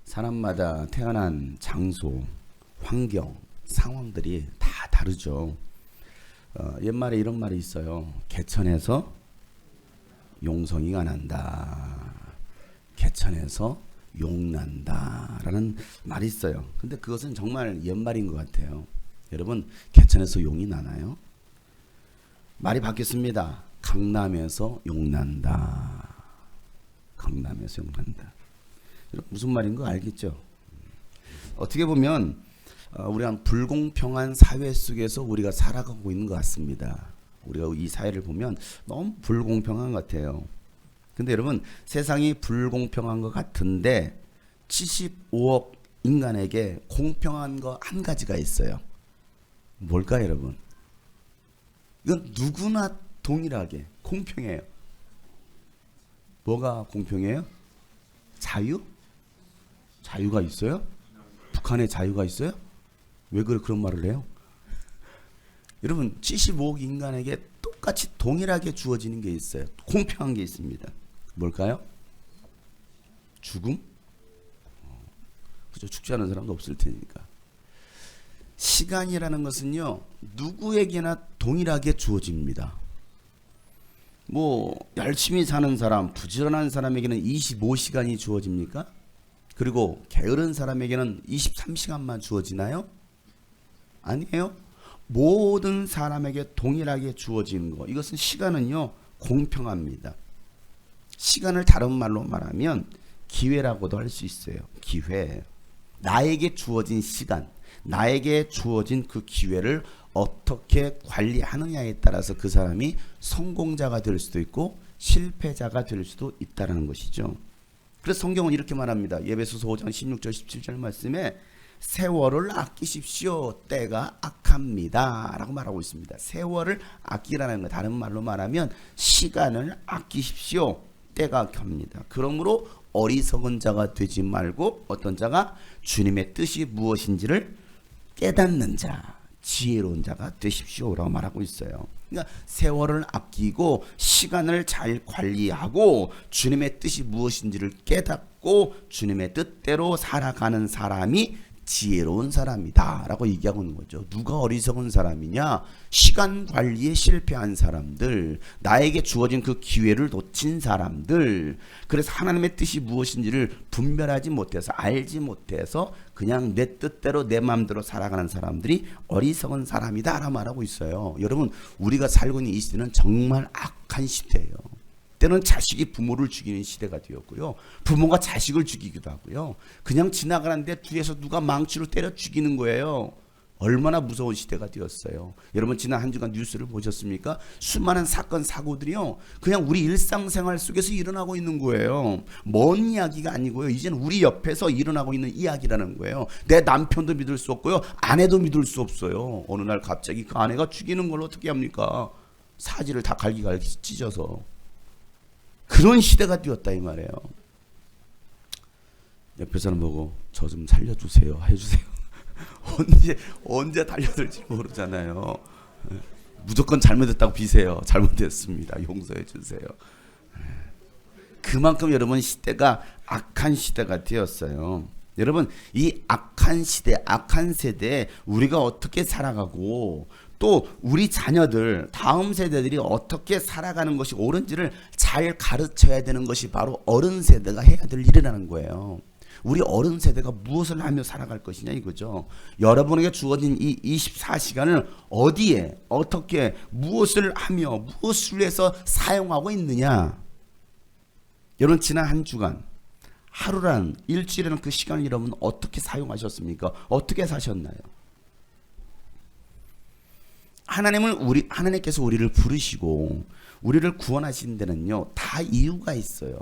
사람마다 태어난 장소, 환경, 상황들이 다 다르죠. 옛말에 이런 말이 있어요. 개천에서 용성이가 난다. 개천에서 용난다 라는 말이 있어요. 근데 그것은 정말 옛말인 것 같아요. 여러분, 개천에서 용이 나나요? 말이 바뀌었습니다. 강남에서 용난다. 강남에서 용난다. 무슨 말인 거 알겠죠? 어떻게 보면 우리가 불공평한 사회 속에서 우리가 살아가고 있는 것 같습니다. 우리가 이 사회를 보면 너무 불공평한 것 같아요. 근데 여러분, 세상이 불공평한 것 같은데 75억 인간에게 공평한 거 한 가지가 있어요. 뭘까요, 여러분? 이건 누구나 동일하게 공평해요. 뭐가 공평해요? 자유? 자유가 있어요? 북한에 자유가 있어요? 왜 그런 말을 해요? 여러분, 75억 인간에게 똑같이 동일하게 주어지는 게 있어요. 공평한 게 있습니다. 뭘까요? 죽음? 그죠? 죽지 않은 사람도 없을 테니까. 시간이라는 것은요, 누구에게나 동일하게 주어집니다. 열심히 사는 사람, 부지런한 사람에게는 25시간이 주어집니까? 그리고 게으른 사람에게는 23시간만 주어지나요? 아니에요. 모든 사람에게 동일하게 주어지는 거, 이것은 시간은요 공평합니다. 시간을 다른 말로 말하면 기회라고도 할 수 있어요. 기회. 나에게 주어진 시간, 나에게 주어진 그 기회를 어떻게 관리하느냐에 따라서 그 사람이 성공자가 될 수도 있고 실패자가 될 수도 있다는 것이죠. 그래서 성경은 이렇게 말합니다. 에베소서 5장 16절 17절 말씀에 세월을 아끼십시오. 때가 악합니다 라고 말하고 있습니다. 세월을 아끼라는 것, 다른 말로 말하면 시간을 아끼십시오. 때가 악합니다. 그러므로 어리석은 자가 되지 말고 어떤 자가 주님의 뜻이 무엇인지를 깨닫는 자, 지혜로운 자가 되십시오라고 말하고 있어요. 그러니까 세월을 아끼고 시간을 잘 관리하고 주님의 뜻이 무엇인지를 깨닫고 주님의 뜻대로 살아가는 사람이 지혜로운 사람이다 라고 얘기하고 있는 거죠. 누가 어리석은 사람이냐? 시간 관리에 실패한 사람들, 나에게 주어진 그 기회를 놓친 사람들, 그래서 하나님의 뜻이 무엇인지를 분별하지 못해서, 알지 못해서 그냥 내 뜻대로 내 마음대로 살아가는 사람들이 어리석은 사람이다 라고 말하고 있어요. 여러분, 우리가 살고 있는 이 시대는 정말 악한 시대예요. 때는 자식이 부모를 죽이는 시대가 되었고요. 부모가 자식을 죽이기도 하고요. 그냥 지나가는데 뒤에서 누가 망치로 때려 죽이는 거예요. 얼마나 무서운 시대가 되었어요. 여러분, 지난 한 주간 뉴스를 보셨습니까? 수많은 사건 사고들이요, 그냥 우리 일상생활 속에서 일어나고 있는 거예요. 먼 이야기가 아니고요, 이제는 우리 옆에서 일어나고 있는 이야기라는 거예요. 내 남편도 믿을 수 없고요, 아내도 믿을 수 없어요. 어느 날 갑자기 그 아내가 죽이는 걸 어떻게 합니까? 사지를 다 갈기갈기 찢어서. 그런 시대가 되었다 이 말이에요. 옆에 사람 보고 저 좀 살려주세요 해주세요. 언제 달려들지 모르잖아요. 무조건 잘못했다고 비세요. 잘못했습니다. 용서해 주세요. 그만큼 여러분, 시대가 악한 시대가 되었어요. 여러분, 이 악한 시대, 악한 세대에 우리가 어떻게 살아가고 또 우리 자녀들, 다음 세대들이 어떻게 살아가는 것이 옳은지를 잘 가르쳐야 되는 것이 바로 어른 세대가 해야 될 일이라는 거예요. 우리 어른 세대가 무엇을 하며 살아갈 것이냐 이거죠. 여러분에게 주어진 이 24시간을 어디에, 어떻게, 무엇을 하며 무엇을 위해서 사용하고 있느냐. 여러분, 지난 한 주간, 하루란, 일주일이라는 그 시간을 여러분 어떻게 사용하셨습니까? 어떻게 사셨나요? 하나님께서 우리를 부르시고 우리를 구원하신 데는요, 다 이유가 있어요.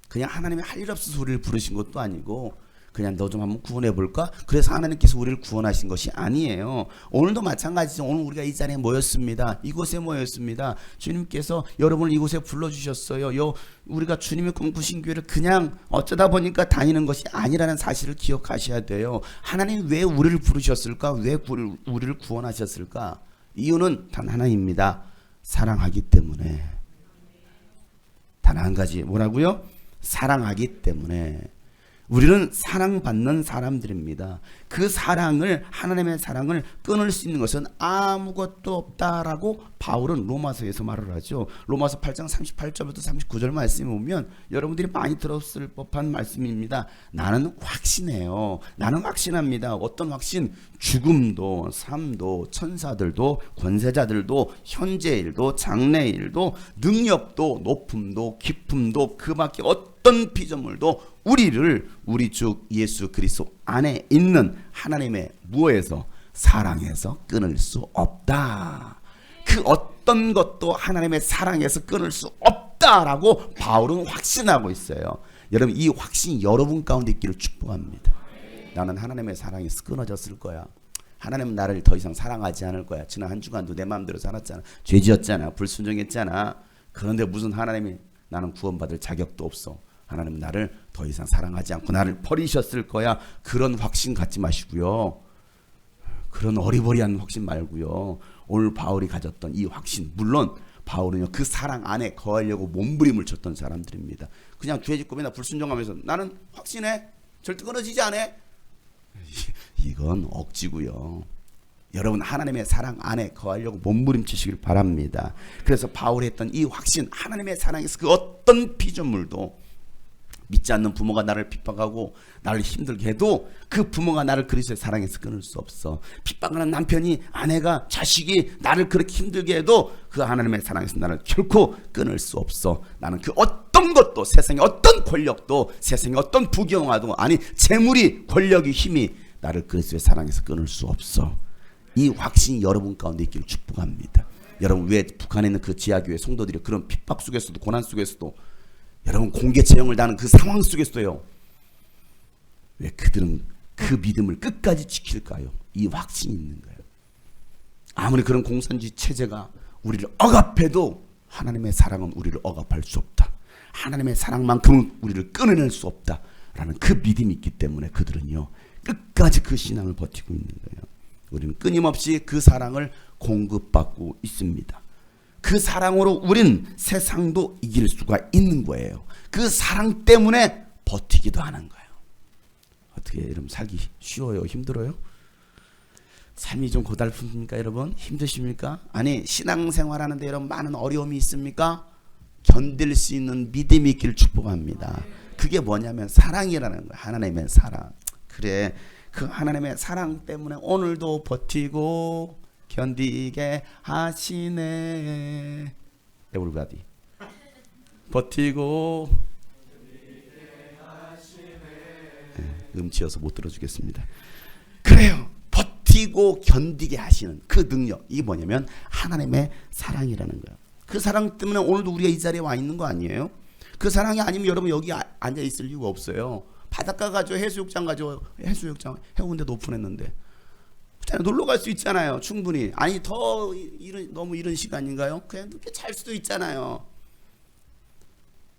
그냥 하나님이 할 일 없어서 우리를 부르신 것도 아니고 그냥 너 좀 한번 구원해 볼까? 그래서 하나님께서 우리를 구원하신 것이 아니에요. 오늘도 마찬가지죠. 오늘 우리가 이 자리에 모였습니다. 이곳에 모였습니다. 주님께서 여러분을 이곳에 불러주셨어요. 우리가 주님의 꿈꾸신 교회를 그냥 어쩌다 보니까 다니는 것이 아니라는 사실을 기억하셔야 돼요. 하나님 왜 우리를 부르셨을까? 왜 우리를 구원하셨을까? 이유는 단 하나입니다. 사랑하기 때문에. 단 한 가지, 뭐라고요? 사랑하기 때문에. 우리는 사랑받는 사람들입니다. 그 사랑을, 하나님의 사랑을 끊을 수 있는 것은 아무것도 없다라고 바울은 로마서에서 말을 하죠. 로마서 8장 38절부터 39절 말씀을 보면 여러분들이 많이 들었을 법한 말씀입니다. 나는 확신해요. 나는 확신합니다. 어떤 확신? 죽음도, 삶도, 천사들도, 권세자들도, 현재일도, 장래일도, 능력도, 높음도, 깊음도, 그 밖에 어떤 피조물도 우리를 우리 주 예수 그리스도 안에 있는 하나님의 무엇에서? 사랑에서 끊을 수 없다. 그 어떤 것도 하나님의 사랑에서 끊을 수 없다라고 바울은 확신하고 있어요. 여러분, 이 확신이 여러분 가운데 있기를 축복합니다. 나는 하나님의 사랑에서 끊어졌을 거야. 하나님은 나를 더 이상 사랑하지 않을 거야. 지난 한 주간도 내 마음대로 살았잖아. 죄 지었잖아. 불순종했잖아. 그런데 무슨 하나님이 나는 구원받을 자격도 없어. 하나님은 나를 더 이상 사랑하지 않고 나를 버리셨을 거야. 그런 확신 갖지 마시고요. 그런 어리버리한 확신 말고요. 오늘 바울이 가졌던 이 확신, 물론 바울은요 그 사랑 안에 거하려고 몸부림을 쳤던 사람들입니다. 그냥 죄 짓고 맨날 불순종하면서 나는 확신해, 절대 끊어지지 않아. 이건 억지고요. 여러분, 하나님의 사랑 안에 거하려고 몸부림치시길 바랍니다. 그래서 바울이 했던 이 확신, 하나님의 사랑에서 그 어떤 피조물도, 믿지 않는 부모가 나를 핍박하고 나를 힘들게 해도 그 부모가 나를 그리스도의 사랑에서 끊을 수 없어. 핍박하는 남편이, 아내가, 자식이 나를 그렇게 힘들게 해도 그 하나님의 사랑에서 나를 결코 끊을 수 없어. 나는 그 어떤 것도, 세상의 어떤 권력도, 세상의 어떤 부경화도, 아니 재물이, 권력이, 힘이 나를 그리스도의 사랑에서 끊을 수 없어. 이 확신이 여러분 가운데 있기를 축복합니다. 여러분, 왜 북한에 있는 그 지하교회 성도들이 그런 핍박 속에서도, 고난 속에서도, 여러분 공개 채용을 당하는 그 상황 속에서도요, 왜 그들은 그 믿음을 끝까지 지킬까요? 이 확신이 있는 거예요. 아무리 그런 공산주의 체제가 우리를 억압해도 하나님의 사랑은 우리를 억압할 수 없다. 하나님의 사랑만큼은 우리를 끊어낼 수 없다라는 그 믿음이 있기 때문에 그들은요 끝까지 그 신앙을 버티고 있는 거예요. 우리는 끊임없이 그 사랑을 공급받고 있습니다. 그 사랑으로 우린 세상도 이길 수가 있는 거예요. 그 사랑 때문에 버티기도 하는 거예요. 어떻게 여러분 살기 쉬워요? 힘들어요? 삶이 좀 고달픕니까 여러분? 힘드십니까? 아니 신앙생활 하는데 여러분 많은 어려움이 있습니까? 견딜 수 있는 믿음이 있기를 축복합니다. 그게 뭐냐면 사랑이라는 거예요. 하나님의 사랑. 그래, 그 하나님의 사랑 때문에 오늘도 버티고 견디게 하시네. 에브리바디 버티고 음치여서 못 들어주겠습니다. 그래요, 버티고 견디게 하시는 그 능력, 이게 뭐냐면 하나님의 사랑이라는 거예요. 그 사랑 때문에 오늘도 우리가 이 자리에 와 있는 거 아니에요? 그 사랑이 아니면 여러분 여기 앉아 있을 이유가 없어요. 바닷가 가죠, 해수욕장 가죠. 해수욕장 해운대 오픈했는데 놀러 갈 수 있잖아요. 충분히. 아니 더 너무 이른 시간인가요? 그냥 늦게 잘 수도 있잖아요.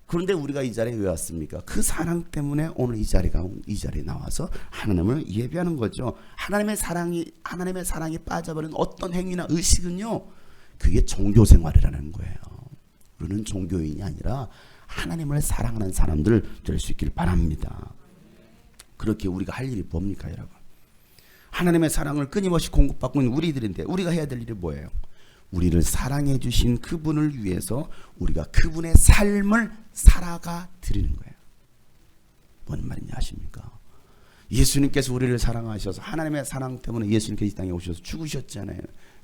그런데 우리가 이 자리에 왜 왔습니까? 그 사랑 때문에 오늘 이 자리에 나와서 하나님을 예배하는 거죠. 하나님의 사랑이 빠져버린 어떤 행위나 의식은요, 그게 종교 생활이라는 거예요. 우리는 종교인이 아니라 하나님을 사랑하는 사람들 될 수 있길 바랍니다. 그렇게 우리가 할 일이 뭡니까 여러분? 하나님의 사랑을 끊임없이 공급받고 있는 우리들인데 우리가 해야 될 일이 뭐예요? 우리를 사랑해 주신 그분을 위해서 우리가 그분의 삶을 살아가 드리는 거예요. 뭔 말인지 아십니까? 예수님께서 우리를 사랑하셔서 하나님의 사랑 때문에 예수님께서 이 땅에 오셔서 죽으셨잖아요.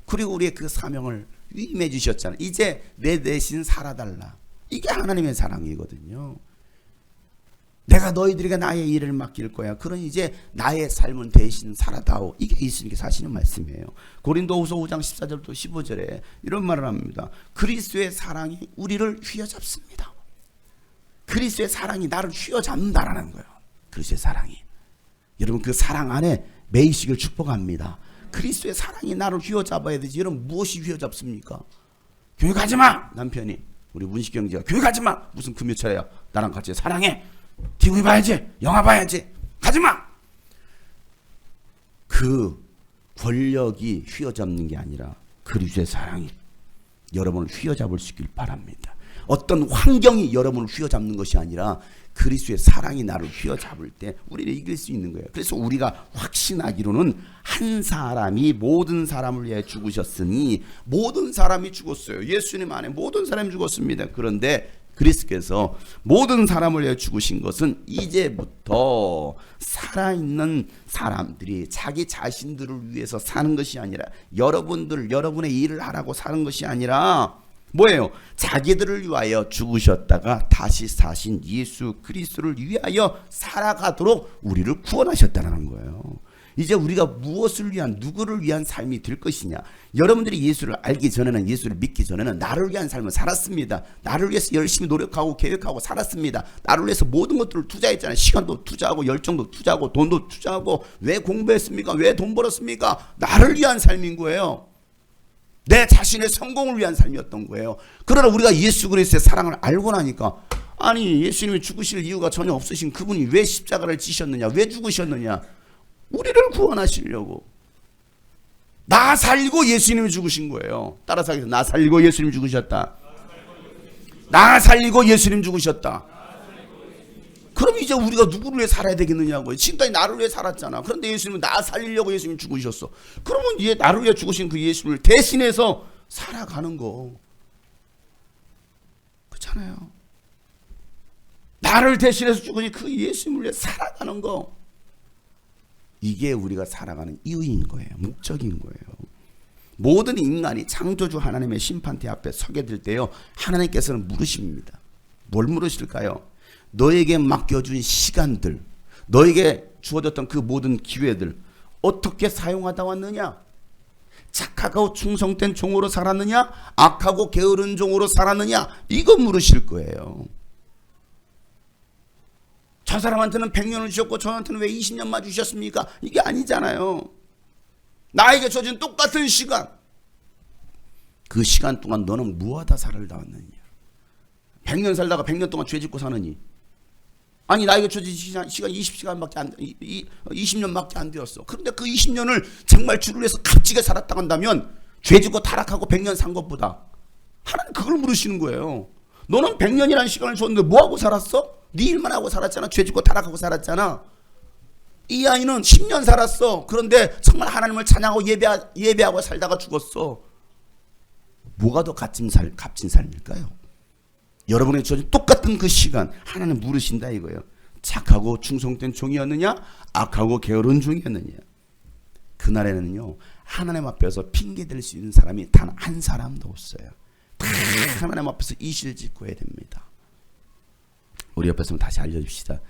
그리고 우리의 그 사명을 위임해 주셨잖아요. 이제 내 대신 살아달라. 이게 하나님의 사랑이거든요. 내가 너희들에게 나의 일을 맡길 거야. 그런 이제 나의 삶은 대신 살아다오. 이게 예수님께서 하시는 말씀이에요. 고린도후서 5장 14절부터 15절에 이런 말을 합니다. 그리스도의 사랑이 우리를 휘어잡습니다. 그리스도의 사랑이 나를 휘어잡는다라는 거예요. 그리스도의 사랑이. 여러분 그 사랑 안에 매이시길 축복합니다. 그리스도의 사랑이 나를 휘어잡아야 되지. 여러분 무엇이 휘어잡습니까? 교회 가지마. 남편이, 우리 문식 형제가 교회 가지마. 무슨 금요철이야. 나랑 같이 사랑해. TV 봐야지, 영화 봐야지, 가지마. 그 권력이 휘어잡는 게 아니라 그리스도의 사랑이 여러분을 휘어잡을 수 있길 바랍니다. 어떤 환경이 여러분을 휘어잡는 것이 아니라 그리스도의 사랑이 나를 휘어잡을 때 우리는 이길 수 있는 거예요. 그래서 우리가 확신하기로는 한 사람이 모든 사람을 위해 죽으셨으니 모든 사람이 죽었어요. 예수님 안에 모든 사람이 죽었습니다. 그런데 그리스도께서 모든 사람을 위해 죽으신 것은 이제부터 살아있는 사람들이 자기 자신들을 위해서 사는 것이 아니라 여러분의 일을 하라고 사는 것이 아니라 뭐예요? 자기들을 위하여 죽으셨다가 다시 사신 예수 그리스도를 위하여 살아가도록 우리를 구원하셨다는 거예요. 이제 우리가 무엇을 위한, 누구를 위한 삶이 될 것이냐. 여러분들이 예수를 알기 전에는, 예수를 믿기 전에는 나를 위한 삶을 살았습니다. 나를 위해서 열심히 노력하고 계획하고 살았습니다. 나를 위해서 모든 것들을 투자했잖아요. 시간도 투자하고 열정도 투자하고 돈도 투자하고. 왜 공부했습니까? 왜 돈 벌었습니까? 나를 위한 삶인 거예요. 내 자신의 성공을 위한 삶이었던 거예요. 그러나 우리가 예수 그리스도의 사랑을 알고 나니까, 아니 예수님이 죽으실 이유가 전혀 없으신 그분이 왜 십자가를 지셨느냐, 왜 죽으셨느냐, 우리를 구원하시려고. 나 살리고 예수님이 죽으신 거예요. 따라서 하겠습니다. 나 살리고 예수님 죽으셨다. 나 살리고 예수님 죽으셨다. 그럼 이제 우리가 누구를 위해 살아야 되겠느냐고요. 지금까지 나를 위해 살았잖아. 그런데 예수님은 나 살리려고 예수님 죽으셨어. 그러면 이제 나를 위해 죽으신 그 예수를 대신해서 살아가는 거. 그렇잖아요. 나를 대신해서 죽으신 그 예수님을 위해 살아가는 거. 이게 우리가 살아가는 이유인 거예요. 목적인 거예요. 모든 인간이 창조주 하나님의 심판대 앞에 서게 될 때요, 하나님께서는 물으십니다. 뭘 물으실까요? 너에게 맡겨준 시간들, 너에게 주어졌던 그 모든 기회들 어떻게 사용하다 왔느냐? 착하고 충성된 종으로 살았느냐? 악하고 게으른 종으로 살았느냐? 이거 물으실 거예요. 저 사람한테는 100년을 주셨고 저한테는 왜 20년만 주셨습니까? 이게 아니잖아요. 나에게 주어진 똑같은 시간, 그 시간 동안 너는 무엇하다 살다 왔느냐? 100년 살다가 100년 동안 죄 짓고 사느니? 아니 나에게 주어진 시간 20시간밖에 안, 20년밖에 안 되었어. 그런데 그 20년을 정말 주를 위해서 값지게 살았다 한다면 죄 짓고 타락하고 100년 산 것보다, 하나님 그걸 물으시는 거예요. 너는 100년이라는 시간을 줬는데 뭐하고 살았어? 네 일만 하고 살았잖아. 죄 짓고 타락하고 살았잖아. 이 아이는 10년 살았어. 그런데 정말 하나님을 찬양하고 예배하고 살다가 죽었어. 뭐가 더 값진 삶일까요? 여러분의 주어진 똑같은 그 시간 하나님 물으신다 이거예요. 착하고 충성된 종이었느냐, 악하고 게으른 종이었느냐. 그날에는요, 하나님 앞에서 핑계댈 수 있는 사람이 단 한 사람도 없어요. 다 하나님 앞에서 이실 짓고 해야 됩니다. 우리 옆에서 다시 알려줍시다.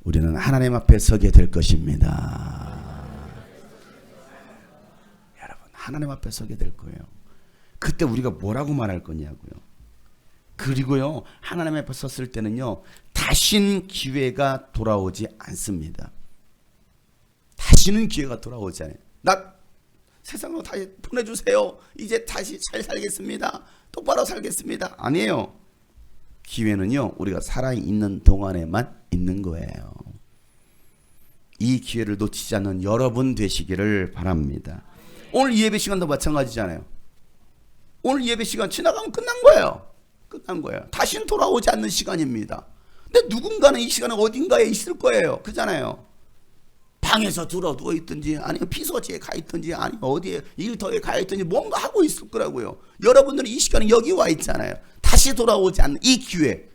우리는 하나님 앞에 서게 될 것입니다. 여러분, 하나님 앞에 서게 될 거예요. 그때 우리가 뭐라고 말할 거냐고요. 그리고요, 하나님 앞에 섰을 때는요, 다신 기회가 돌아오지 않습니다. 다시는 기회가 돌아오지 않아요. 나 세상으로 다시 보내주세요. 이제 다시 잘 살겠습니다. 똑바로 살겠습니다. 아니에요. 기회는요, 우리가 살아있는 동안에만 있는 거예요. 이 기회를 놓치지 않는 여러분 되시기를 바랍니다. 오늘 예배 시간도 마찬가지잖아요. 오늘 예배 시간 지나가면 끝난 거예요. 끝난 거예요. 다시는 돌아오지 않는 시간입니다. 근데 누군가는 이 시간에 어딘가에 있을 거예요. 그잖아요. 방에서 들어 누워 있든지, 아니면 피서지에 가 있든지, 아니면 어디에 일터에 가 있든지 뭔가 하고 있을 거라고요. 여러분들은 이 시간에 여기 와 있잖아요. 다시 돌아오지 않는 이 기회,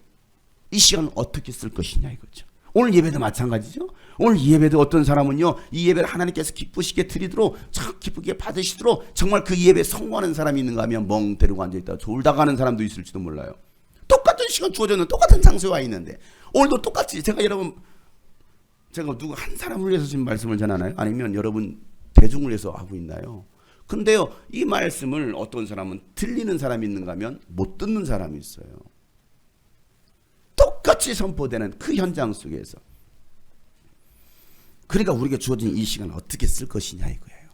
이 시간을 어떻게 쓸 것이냐 이거죠. 오늘 예배도 마찬가지죠. 오늘 예배도 어떤 사람은요, 이 예배를 하나님께서 기쁘시게 드리도록, 참 기쁘게 받으시도록 정말 그 예배에 성공하는 사람이 있는가 하면 멍 때리고 앉아있다가 졸다 가는 사람도 있을지도 몰라요. 똑같은 시간 주어졌는 똑같은 장소에 와 있는데 오늘도 똑같이, 제가 누구 한 사람을 위해서 지금 말씀을 전하나요? 아니면 여러분 대중을 위해서 하고 있나요? 근데요, 이 말씀을 어떤 사람은 들리는 사람이 있는가 하면 못 듣는 사람이 있어요. 똑같이 선포되는 그 현장 속에서. 그러니까 우리에게 주어진 이 시간을 어떻게 쓸 것이냐 이거예요.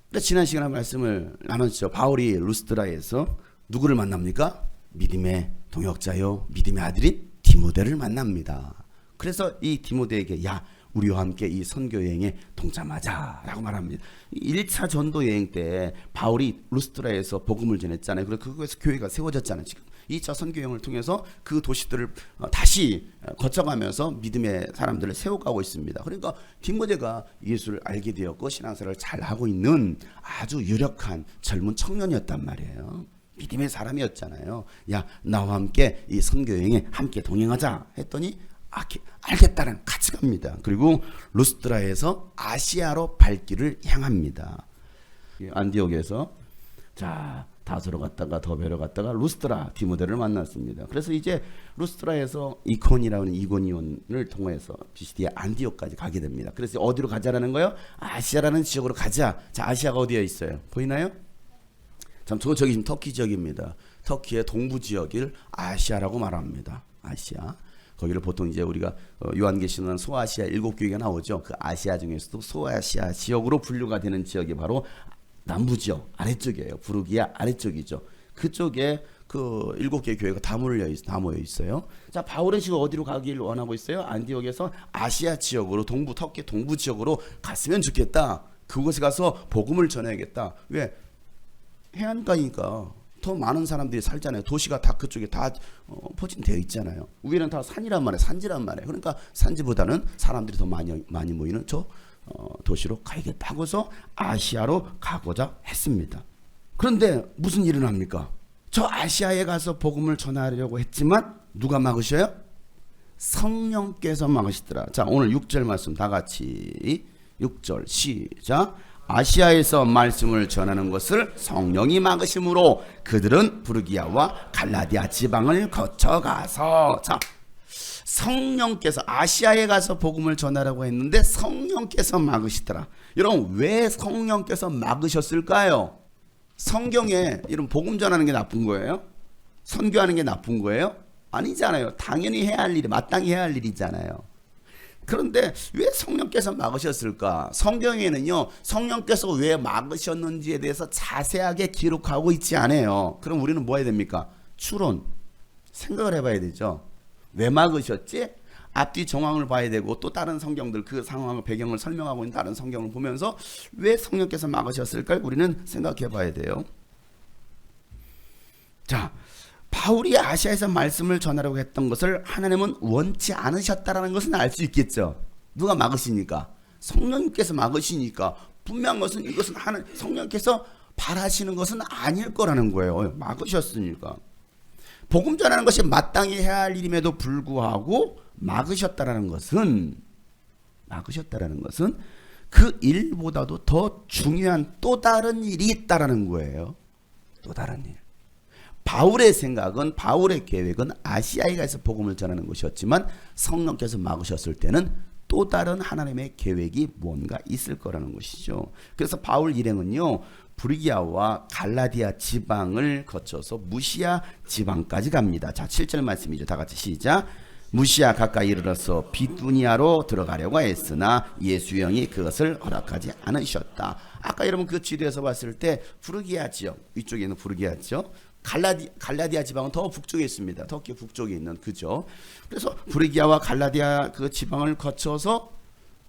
근데 지난 시간에 말씀을 나눴죠. 바울이 루스드라에서 누구를 만납니까? 믿음의 동역자요, 믿음의 아들인 디모데를 만납니다. 그래서 이 디모데에게, 야, 우리와 함께 이 선교 여행에 동참하자라고 말합니다. 1차 전도 여행 때 바울이 루스트라에서 복음을 전했잖아요. 그래서 그곳에서 교회가 세워졌잖아요. 지금 2차 선교 여행을 통해서 그 도시들을 다시 거쳐가면서 믿음의 사람들을 세워가고 있습니다. 그러니까 디모데가 예수를 알게 되었고 신앙생활을 잘 하고 있는 아주 유력한 젊은 청년이었단 말이에요. 믿음의 사람이었잖아요. 야, 나와 함께 이 선교 여행에 함께 동행하자 했더니 알겠다는 같이 갑니다. 그리고 루스트라에서 아시아로 발길을 향합니다. 안디옥에서 다소로 갔다가 더베로 갔다가 루스트라 디모데를 만났습니다. 그래서 이제 루스트라에서 이고니온을 통해서 비시디아 안디옥까지 가게 됩니다. 그래서 어디로 가자라는 거예요? 아시아라는 지역으로 가자. 자, 아시아가 어디에 있어요? 보이나요? 저기 지금 터키 지역입니다. 터키의 동부 지역을 아시아라고 말합니다. 아시아. 거기를 보통 이제 우리가 요한계시는 소아시아 7교회가 나오죠. 그 아시아 중에서도 소아시아 지역으로 분류가 되는 지역이 바로 남부 지역 아래쪽이에요. 부르기아 아래쪽이죠. 그쪽에 그 7개 교회가 다 모여 있어요. 자, 바울은 지금 어디로 가기를 원하고 있어요? 안디옥에서 아시아 지역으로 터키 동부 지역으로 갔으면 좋겠다. 그곳에 가서 복음을 전해야겠다. 왜? 해안가니까 더 많은 사람들이 살잖아요. 도시가 다 그쪽에 다 포진되어 있잖아요. 위에는 다 산이란 말이에요. 산지란 말이에요. 그러니까 산지보다는 사람들이 더 많이 모이는 도시로 가야겠다 하고서 아시아로 가고자 했습니다. 그런데 무슨 일이 납니까? 저 아시아에 가서 복음을 전하려고 했지만 누가 막으셔요? 성령께서 막으시더라. 자, 오늘 6절 말씀 다 같이 6절 시작. 아시아에서 말씀을 전하는 것을 성령이 막으심으로 그들은 부르기아와 갈라디아 지방을 거쳐가서, 자, 성령께서 아시아에 가서 복음을 전하라고 했는데 성령께서 막으시더라. 여러분, 왜 성령께서 막으셨을까요? 성경에 이런 복음 전하는 게 나쁜 거예요? 선교하는 게 나쁜 거예요? 아니잖아요. 당연히 해야 할 일이, 마땅히 해야 할 일이잖아요. 그런데 왜 성령께서 막으셨을까? 성경에는요, 성령께서 왜 막으셨는지에 대해서 자세하게 기록하고 있지 않아요. 그럼 우리는 뭐 해야 됩니까? 추론, 생각을 해봐야 되죠. 왜 막으셨지? 앞뒤 정황을 봐야 되고 또 다른 성경들 그 상황 배경을 설명하고 있는 다른 성경을 보면서 왜 성령께서 막으셨을까? 우리는 생각해 봐야 돼요. 자, 바울이 아시아에서 말씀을 전하려고 했던 것을 하나님은 원치 않으셨다라는 것은 알 수 있겠죠. 누가 막으시니까? 성령님께서 막으시니까. 분명한 것은 이것은 성령께서 바라시는 것은 아닐 거라는 거예요. 막으셨으니까. 복음 전하는 것이 마땅히 해야 할 일임에도 불구하고 막으셨다라는 것은 그 일보다도 더 중요한 또 다른 일이 있다라는 거예요. 또 다른 일. 바울의 생각은, 바울의 계획은 아시아에 가서 복음을 전하는 것이었지만 성령께서 막으셨을 때는 또 다른 하나님의 계획이 뭔가 있을 거라는 것이죠. 그래서 바울 일행은요, 부르기아와 갈라디아 지방을 거쳐서 무시아 지방까지 갑니다. 자, 7절 말씀이죠. 다 같이 시작. 무시아 가까이 이르러서 비두니아로 들어가려고 했으나 예수 영이 그것을 허락하지 않으셨다. 아까 여러분 그 지도에서 봤을 때 부르기아 지역, 위쪽에 있는 부르기아 지역, 갈라디아 지방은 더 북쪽에 있습니다. 터키 북쪽에 있는, 그죠? 그래서 부르기아와 갈라디아 그 지방을 거쳐서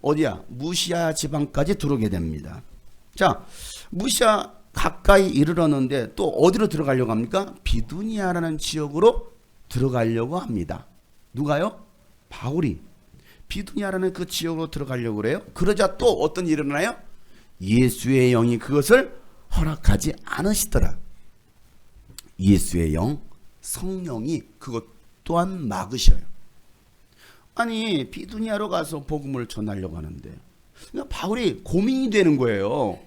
어디야? 무시아 지방까지 들어오게 됩니다. 자, 무시아 가까이 이르렀는데 또 어디로 들어가려고 합니까? 비두니아라는 지역으로 들어가려고 합니다. 누가요? 바울이 비두니아라는 그 지역으로 들어가려고 그래요. 그러자 또 어떤 일이 일어나요? 예수의 영이 그것을 허락하지 않으시더라. 예수의 영, 성령이 그것 또한 막으셔요. 아니, 비두니아로 가서 복음을 전하려고 하는데 그러니까 바울이 고민이 되는 거예요.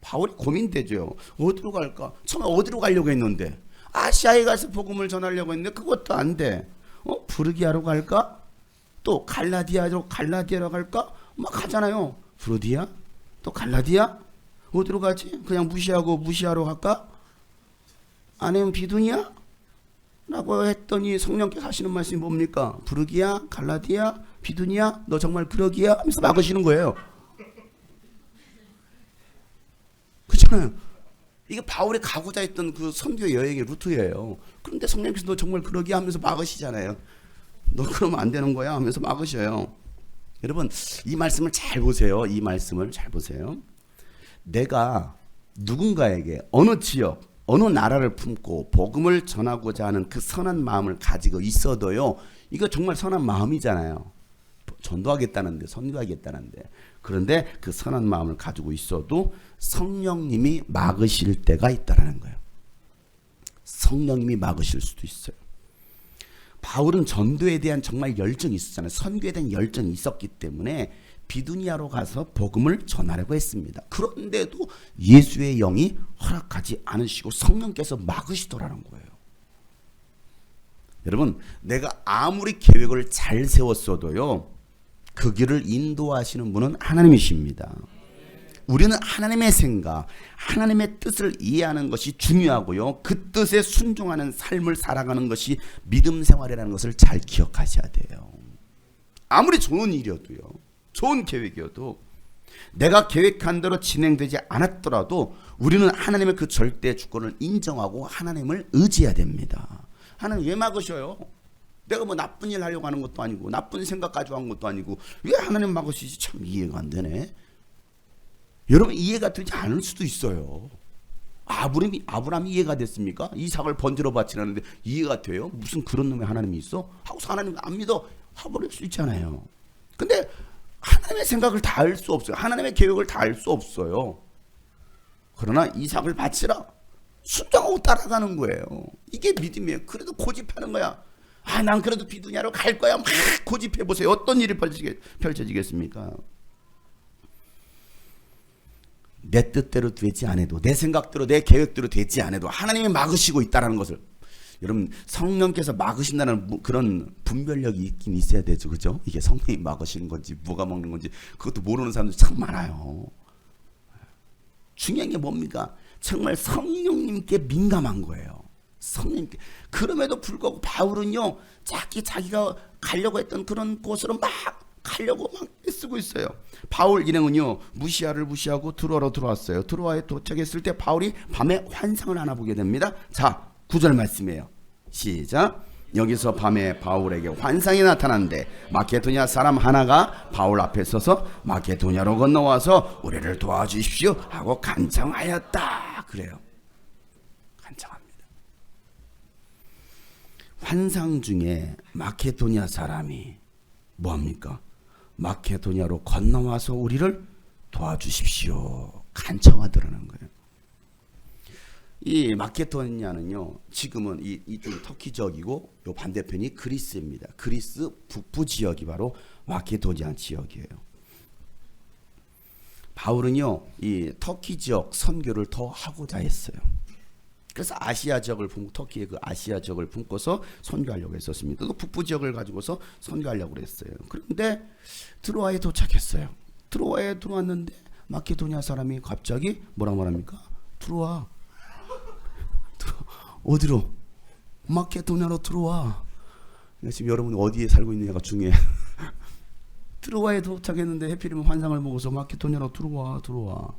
바울이 고민되죠. 어디로 갈까? 처음에 어디로 가려고 했는데 아시아에 가서 복음을 전하려고 했는데 그것도 안 돼. 부르기아로 갈까? 또 갈라디아로 갈까? 막 가잖아요. 부르디아? 또 갈라디아? 어디로 가지? 그냥 무시하러 갈까? 아니면 비두니아? 라고 했더니 성령께서 하시는 말씀이 뭡니까? 부르기아, 갈라디아, 비두니아, 너 정말 그러기야? 하면서 막으시는 거예요. 그렇잖아요. 이게 바울이 가고자 했던 그 선교 여행의 루트예요. 그런데 성령께서 너 정말 그러기야? 하면서 막으시잖아요. 너 그러면 안 되는 거야? 하면서 막으셔요. 여러분 이 말씀을 잘 보세요. 이 말씀을 잘 보세요. 내가 누군가에게 어느 지역, 어느 나라를 품고 복음을 전하고자 하는 그 선한 마음을 가지고 있어도요. 이거 정말 선한 마음이잖아요. 전도하겠다는데, 선교하겠다는데. 그런데 그 선한 마음을 가지고 있어도 성령님이 막으실 때가 있다라는 거예요. 성령님이 막으실 수도 있어요. 바울은 전도에 대한 정말 열정이 있었잖아요. 선교에 대한 열정이 있었기 때문에 비두니아로 가서 복음을 전하려고 했습니다. 그런데도 예수의 영이 허락하지 않으시고 성령께서 막으시더라는 거예요. 여러분, 내가 아무리 계획을 잘 세웠어도요, 그 길을 인도하시는 분은 하나님이십니다. 우리는 하나님의 생각, 하나님의 뜻을 이해하는 것이 중요하고요. 그 뜻에 순종하는 삶을 살아가는 것이 믿음 생활이라는 것을 잘 기억하셔야 돼요. 아무리 좋은 일이어도요. 좋은 계획이어도 내가 계획한 대로 진행되지 않았더라도 우리는 하나님의 그 절대 주권을 인정하고 하나님을 의지해야 됩니다. 하나님 왜 막으셔요? 내가 뭐 나쁜 일 하려고 하는 것도 아니고 나쁜 생각 가지고 한 것도 아니고 왜 하나님 막으시지? 참 이해가 안 되네. 여러분 이해가 되지 않을 수도 있어요. 아브라함이 이해가 됐습니까? 이삭을 번제로 바치라는데 이해가 돼요? 무슨 그런 놈의 하나님이 있어? 하고서 하나님 안 믿어 하버릴 수 있잖아요. 근데 하나님의 생각을 다 알 수 없어요. 하나님의 계획을 다 알 수 없어요. 그러나 이삭을 바치라. 순종하고 따라가는 거예요. 이게 믿음이에요. 그래도 고집하는 거야. 난 그래도 비두냐로 갈 거야. 막 고집해 보세요. 어떤 일이 펼쳐지겠습니까? 내 뜻대로 되지 않아도, 내 생각대로, 내 계획대로 되지 않아도 하나님이 막으시고 있다는 것을, 여러분 성령께서 막으신다는 그런 분별력이 있긴 있어야 되죠. 그죠? 이게 성령이 막으시는 건지 뭐가 막는 건지 그것도 모르는 사람들이 참 많아요. 중요한 게 뭡니까? 정말 성령님께 민감한 거예요. 성령님께. 그럼에도 불구하고 바울은요, 자기가 가려고 했던 그런 곳으로 막 가려고 막 애쓰고 있어요. 바울 일행은요, 무시아를 무시하고 드로아로 들어왔어요. 드로아에 도착했을 때 바울이 밤에 환상을 하나 보게 됩니다. 자, 9절 말씀이에요. 시작. 여기서 밤에 바울에게 환상이 나타났는데 마케도냐 사람 하나가 바울 앞에 서서 마케도냐로 건너와서 우리를 도와주십시오 하고 간청하였다. 그래요. 간청합니다. 환상 중에 마케도냐 사람이 뭐합니까? 마케도냐로 건너와서 우리를 도와주십시오. 간청하더라는 거예요. 이 마케도냐는요, 지금은 이쪽 터키 지역이고 요 반대편이 그리스입니다. 그리스 북부 지역이 바로 마케도냐 지역이에요. 바울은요, 이 터키 지역 선교를 더 하고자 했어요. 그래서 아시아 지역을 터키의 그 아시아 지역을 품고서 선교하려고 했었습니다. 또 북부 지역을 가지고서 선교하려고 했어요. 그런데 드로아에 도착했어요. 드로아에 들어왔는데 마케도냐 사람이 갑자기 뭐라고 말합니까? 들어와. 어디로? 마케도냐로 들어와. 지금 여러분이 어디에 살고 있느냐가 중요해. 드로아에 도착했는데 해필이면 환상을 보고서 마케도냐로 들어와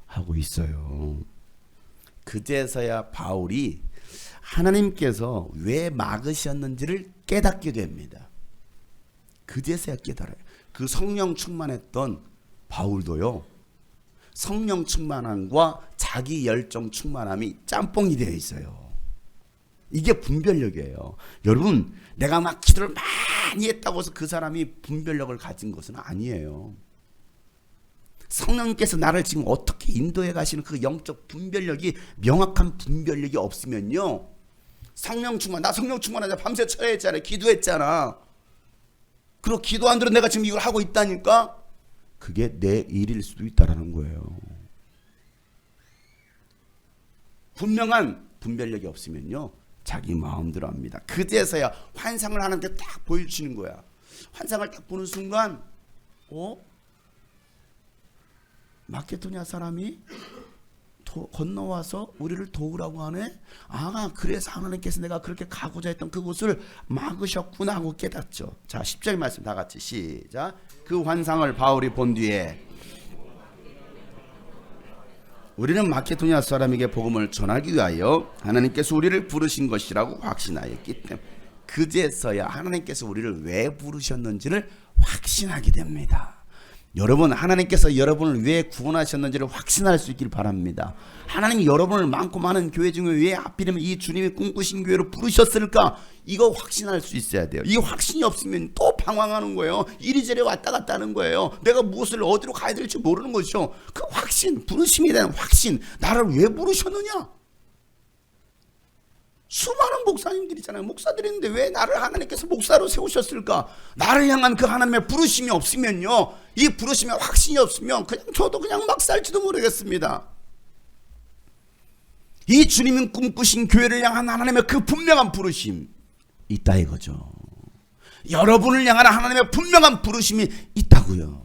하고 있어요. 그제서야 바울이 하나님께서 왜 막으셨는지를 깨닫게 됩니다. 그제서야 깨달아요. 그 성령 충만했던 바울도요, 성령 충만함과 자기 열정 충만함이 짬뽕이 되어 있어요. 이게 분별력이에요. 여러분, 내가 막 기도를 많이 했다고 해서 그 사람이 분별력을 가진 것은 아니에요. 성령께서 나를 지금 어떻게 인도해 가시는 그 영적 분별력이, 명확한 분별력이 없으면요, 성령 충만, 나 성령 충만하자 밤새 쳐야 했잖아. 기도했잖아. 그리고 기도 안 들어 내가 지금 이걸 하고 있다니까? 그게 내 일일 수도 있다라는 거예요. 분명한 분별력이 없으면요, 자기 마음대로 합니다. 그제서야 환상을 하는데 딱 보여주시는 거야. 환상을 딱 보는 순간, 마케도냐 사람이 건너와서 우리를 도우라고 하네? 그래서 하나님께서 내가 그렇게 가고자 했던 그곳을 막으셨구나 하고 깨닫죠. 자, 10절 말씀 다 같이 시작. 그 환상을 바울이 본 뒤에 우리는 마케도냐 사람에게 복음을 전하기 위하여 하나님께서 우리를 부르신 것이라고 확신하였기 때문에, 그제서야 하나님께서 우리를 왜 부르셨는지를 확신하게 됩니다. 여러분, 하나님께서 여러분을 왜 구원하셨는지를 확신할 수 있길 바랍니다. 하나님이 여러분을 많고 많은 교회 중에 왜 하필이면 이 주님이 꿈꾸신 교회로 부르셨을까? 이거 확신할 수 있어야 돼요. 이 확신이 없으면 또 방황하는 거예요. 이리저리 왔다 갔다 하는 거예요. 내가 무엇을 어디로 가야 될지 모르는 것이죠. 그 확신, 부르심에 대한 확신, 나를 왜 부르셨느냐? 수많은 목사님들이 있잖아요. 목사들이 있는데 왜 나를 하나님께서 목사로 세우셨을까? 나를 향한 그 하나님의 부르심이 없으면요, 이 부르심에 확신이 없으면 그냥 저도 그냥 막 살지도 모르겠습니다. 이 주님은 꿈꾸신 교회를 향한 하나님의 그 분명한 부르심 있다 이거죠. 여러분을 향한 하나님의 분명한 부르심이 있다고요.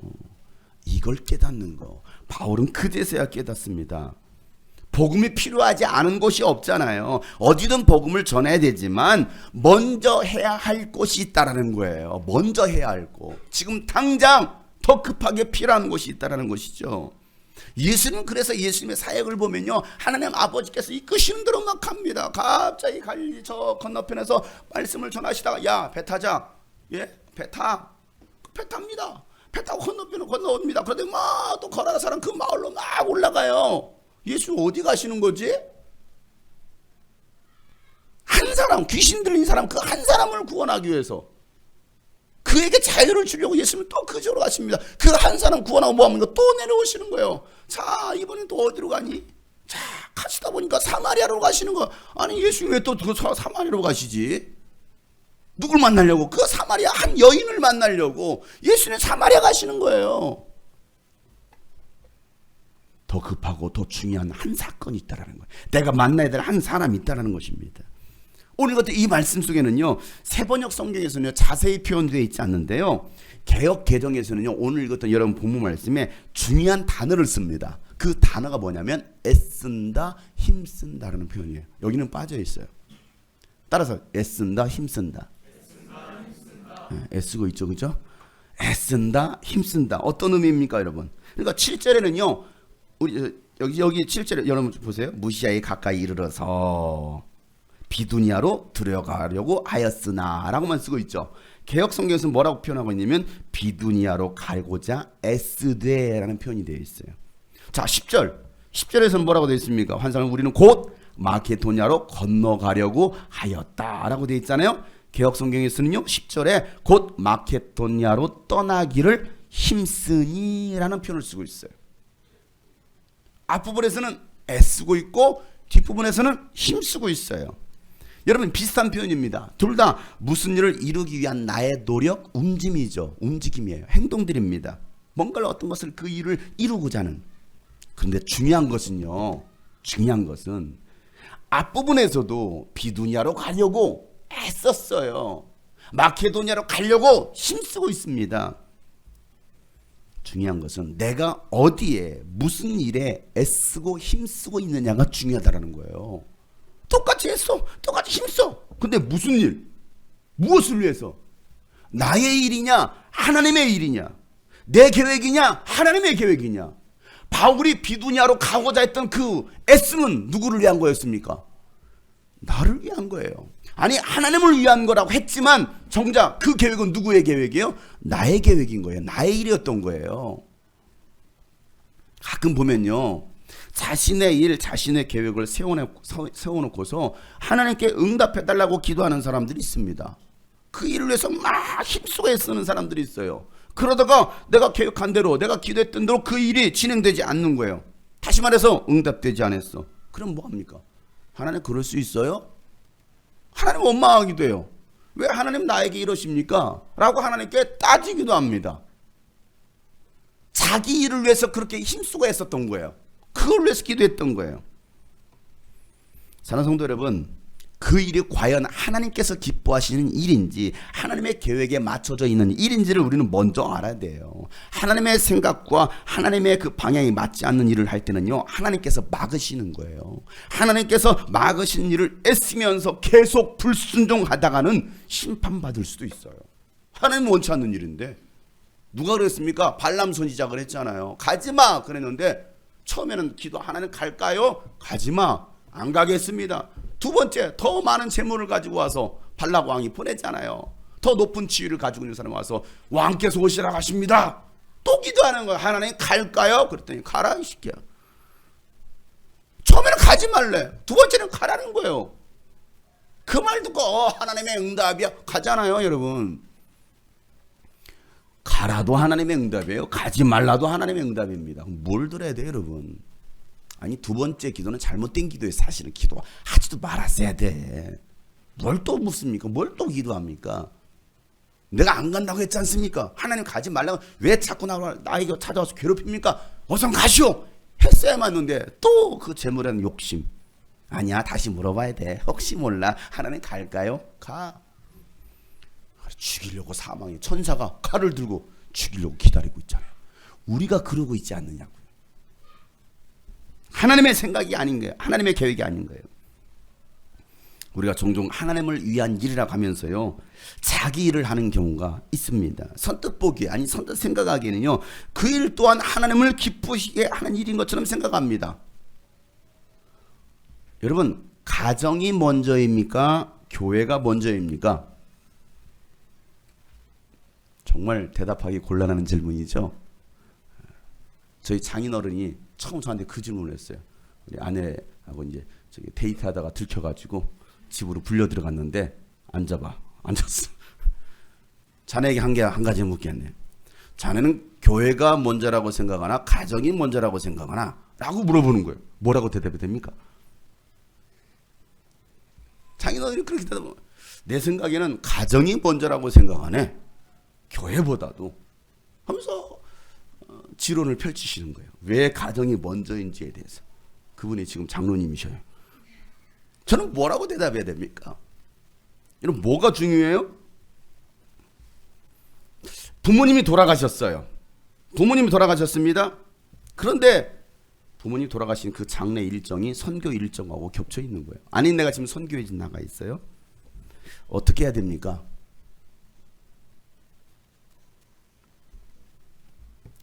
이걸 깨닫는 거, 바울은 그제서야 깨닫습니다. 복음이 필요하지 않은 곳이 없잖아요. 어디든 복음을 전해야 되지만 먼저 해야 할 곳이 있다라는 거예요. 먼저 해야 할 곳, 지금 당장 더 급하게 필요한 곳이 있다라는 것이죠. 예수는 그래서 예수님의 사역을 보면요, 하나님 아버지께서 이끄시는 대로 막 갑니다. 갑자기 갈릴리 저 건너편에서 말씀을 전하시다가 야, 배 타자. 예, 배 탑니다. 배 타고 건너편으로 건너옵니다. 그런데 막 또 걸어가 사람 그 마을로 막 올라가요. 예수 어디 가시는 거지? 한 사람, 귀신 들린 사람, 그 한 사람을 구원하기 위해서, 그에게 자유를 주려고 예수님은 또 그쪽으로 가십니다. 그 한 사람 구원하고 뭐합니까? 또 내려오시는 거예요. 자, 이번엔 또 어디로 가니? 자, 가시다 보니까 사마리아로 가시는 거. 아니, 예수님 왜 또 사마리아로 가시지? 누굴 만나려고? 그 사마리아 한 여인을 만나려고 예수님 사마리아 가시는 거예요. 더 급하고 더 중요한 한 사건이 있다라는 거예요. 내가 만나야 될 한 사람이 있다라는 것입니다. 오늘 같은 이 말씀 속에는요, 세번역 성경에서는요 자세히 표현되어 있지 않는데요, 개역 개정에서는요 오늘 읽었던 여러분 본문 말씀에 중요한 단어를 씁니다. 그 단어가 뭐냐면 애쓴다, 힘쓴다라는 표현이에요. 여기는 빠져 있어요. 따라서 애쓴다, 힘쓴다. 애쓰고 있죠, 그죠? 애쓴다, 힘쓴다. 어떤 의미입니까, 여러분? 그러니까 7절에는요, 우리 여기 7절에 여러분 보세요. 무시아에 가까이 이르러서 비두니아로 들어가려고 하였으나라고만 쓰고 있죠. 개역 성경에서는 뭐라고 표현하고 있냐면 비두니아로 가고자 애쓰되라는 표현이 되어 있어요. 자, 10절에서는 뭐라고 되어 있습니까? 환상을 우리는 곧 마케도냐로 건너가려고 하였다라고 되어 있잖아요. 개역 성경에서는요 10절에 곧 마케도냐로 떠나기를 힘쓰니라는 표현을 쓰고 있어요. 앞부분에서는 애쓰고 있고 뒷부분에서는 힘쓰고 있어요. 여러분, 비슷한 표현입니다. 둘 다 무슨 일을 이루기 위한 나의 노력, 움직임이죠. 움직임이에요. 행동들입니다. 뭔가를 어떤 것을 그 일을 이루고자 하는. 그런데 중요한 것은 앞부분에서도 비두니아로 가려고 애썼어요. 마케도니아로 가려고 힘쓰고 있습니다. 중요한 것은 내가 어디에 무슨 일에 애쓰고 힘쓰고 있느냐가 중요하다는 거예요. 똑같이 애써, 똑같이 힘써. 근데 무슨 일? 무엇을 위해서? 나의 일이냐? 하나님의 일이냐? 내 계획이냐? 하나님의 계획이냐? 바울이 비두니아로 가고자 했던 그 애씀은 누구를 위한 거였습니까? 나를 위한 거예요. 아니, 하나님을 위한 거라고 했지만 정작 그 계획은 누구의 계획이에요? 나의 계획인 거예요. 나의 일이었던 거예요. 가끔 보면요, 자신의 일, 자신의 계획을 세워놓고서 하나님께 응답해달라고 기도하는 사람들이 있습니다. 그 일을 위해서 막 힘쓰고 애쓰는 사람들이 있어요. 그러다가 내가 계획한 대로, 내가 기도했던 대로 그 일이 진행되지 않는 거예요. 다시 말해서 응답되지 않았어. 그럼 뭐합니까? 하나님 그럴 수 있어요? 하나님 원망하기도 해요. 왜 하나님 나에게 이러십니까? 라고 하나님께 따지기도 합니다. 자기 일을 위해서 그렇게 힘쓰고 했었던 거예요. 그걸 위해서 기도했던 거예요. 사랑하는 성도 여러분, 그 일이 과연 하나님께서 기뻐하시는 일인지, 하나님의 계획에 맞춰져 있는 일인지를 우리는 먼저 알아야 돼요. 하나님의 생각과 하나님의 그 방향이 맞지 않는 일을 할 때는요, 하나님께서 막으시는 거예요. 하나님께서 막으신 일을 애쓰면서 계속 불순종하다가는 심판받을 수도 있어요. 하나님은 원치 않는 일인데. 누가 그랬습니까? 발람 선지자가 그랬잖아요. 가지마 그랬는데 처음에는 기도, 하나님 갈까요? 가지마, 안 가겠습니다. 두 번째, 더 많은 재물을 가지고 와서 발락 왕이 보냈잖아요. 더 높은 지위를 가지고 있는 사람이 와서 왕께서 오시라 하십니다. 또 기도하는 거야. 하나님 갈까요? 그랬더니 가라 이 새끼야. 처음에는 가지 말래. 두 번째는 가라는 거예요. 그 말 듣고 하나님의 응답이야. 가잖아요 여러분. 가라도 하나님의 응답이에요. 가지 말라도 하나님의 응답입니다. 뭘 들어야 돼요 여러분. 아니 두 번째 기도는 잘못된 기도예요. 사실은 기도하지도 말았어야 돼. 뭘 또 묻습니까? 뭘 또 기도합니까? 내가 안 간다고 했지 않습니까? 하나님 가지 말라고 왜 자꾸 나에게 찾아와서 괴롭힙니까? 어서 가시오 했어야만 했는데 또 그 재물에는 욕심. 아니야 다시 물어봐야 돼. 혹시 몰라 하나님 갈까요? 가. 죽이려고 사망의 천사가 칼을 들고 죽이려고 기다리고 있잖아요. 우리가 그러고 있지 않느냐고요. 하나님의 생각이 아닌 거예요. 하나님의 계획이 아닌 거예요. 우리가 종종 하나님을 위한 일이라고 하면서요 자기 일을 하는 경우가 있습니다. 선뜻 보기에 아니 선뜻 생각하기에는요 그 일 또한 하나님을 기쁘시게 하는 일인 것처럼 생각합니다. 여러분 가정이 먼저입니까? 교회가 먼저입니까? 정말 대답하기 곤란한 질문이죠. 저희 장인어른이 처음 저한테 그 질문을 했어요. 우리 아내하고 이제 저기 데이트하다가 들켜가지고 집으로 불려 들어갔는데 앉았어. 자네에게 한 가지 묻겠네. 자네는 교회가 먼저라고 생각하나 가정이 먼저라고 생각하나? 라고 물어보는 거예요. 뭐라고 대답이 됩니까? 장인어른이 그렇게 대답하면 내 생각에는 가정이 먼저라고 생각하네. 교회보다도 하면서 지론을 펼치시는 거예요. 왜 가정이 먼저인지에 대해서. 그분이 지금 장로님이셔요. 저는 뭐라고 대답해야 됩니까? 이런 뭐가 중요해요? 부모님이 돌아가셨어요. 부모님이 돌아가셨습니다. 그런데 부모님 돌아가신 그 장례 일정이 선교 일정하고 겹쳐 있는 거예요. 아니 내가 지금 선교에 나가 있어요. 어떻게 해야 됩니까?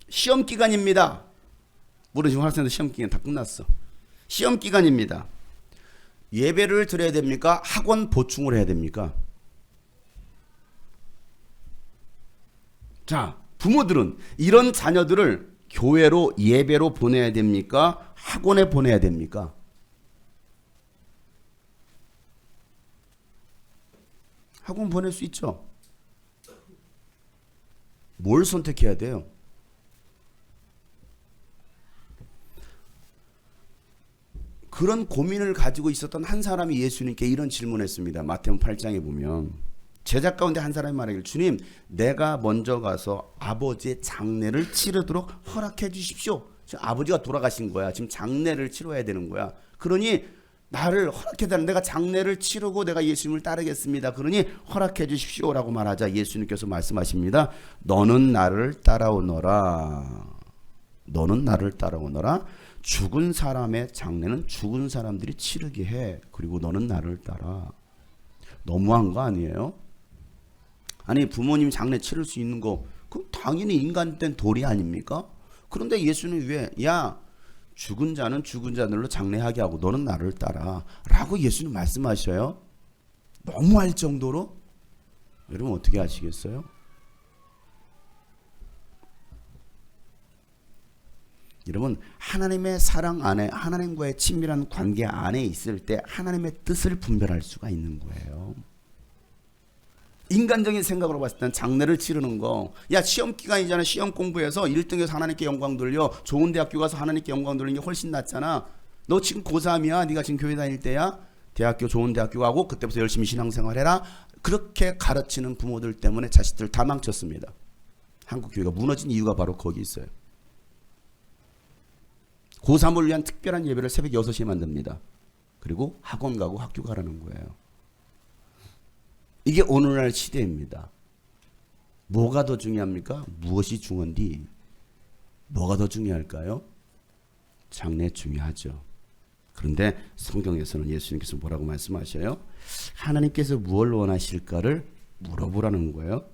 시험 기간입니다. 물론 지금 학생들 시험 기간 다 끝났어. 시험 기간입니다. 예배를 드려야 됩니까? 학원 보충을 해야 됩니까? 자, 부모들은 이런 자녀들을 교회로 예배로 보내야 됩니까? 학원에 보내야 됩니까? 학원 보낼 수 있죠. 뭘 선택해야 돼요? 그런 고민을 가지고 있었던 한 사람이 예수님께 이런 질문했습니다. 마태복음 8장에 보면 제자 가운데 한 사람이 말하기를 주님 내가 먼저 가서 아버지의 장례를 치르도록 허락해 주십시오. 지금 아버지가 돌아가신 거야. 지금 장례를 치러야 되는 거야. 그러니 나를 허락해 달라. 내가 장례를 치르고 내가 예수님을 따르겠습니다. 그러니 허락해 주십시오라고 말하자 예수님께서 말씀하십니다. 너는 나를 따라오너라. 너는 나를 따라오너라. 죽은 사람의 장례는 죽은 사람들이 치르게 해. 그리고 너는 나를 따라. 너무한 거 아니에요? 아니 부모님 장례 치를 수 있는 거 그럼 당연히 인간된 도리 아닙니까? 그런데 예수는 왜 야 죽은 자는 죽은 자들로 장례하게 하고 너는 나를 따라 라고 예수님 말씀하셔요. 너무할 정도로. 여러분 어떻게 하시겠어요? 여러분 하나님의 사랑 안에 하나님과의 친밀한 관계 안에 있을 때 하나님의 뜻을 분별할 수가 있는 거예요. 인간적인 생각으로 봤을 때는 장례를 치르는 거, 야 시험 기간이잖아. 시험 공부해서 1등해서 하나님께 영광 돌려 좋은 대학교 가서 하나님께 영광 돌리는 게 훨씬 낫잖아. 너 지금 고3이야. 네가 지금 교회 다닐 때야. 대학교 좋은 대학교 가고 그때부터 열심히 신앙생활 해라. 그렇게 가르치는 부모들 때문에 자식들 다 망쳤습니다. 한국 교회가 무너진 이유가 바로 거기 있어요. 고3을 위한 특별한 예배를 새벽 6시에 만듭니다. 그리고 학원 가고 학교 가라는 거예요. 이게 오늘날 시대입니다. 뭐가 더 중요합니까? 무엇이 중요한디? 뭐가 더 중요할까요? 장래 중요하죠. 그런데 성경에서는 예수님께서 뭐라고 말씀하셔요? 하나님께서 무엇을 원하실까를 물어보라는 거예요.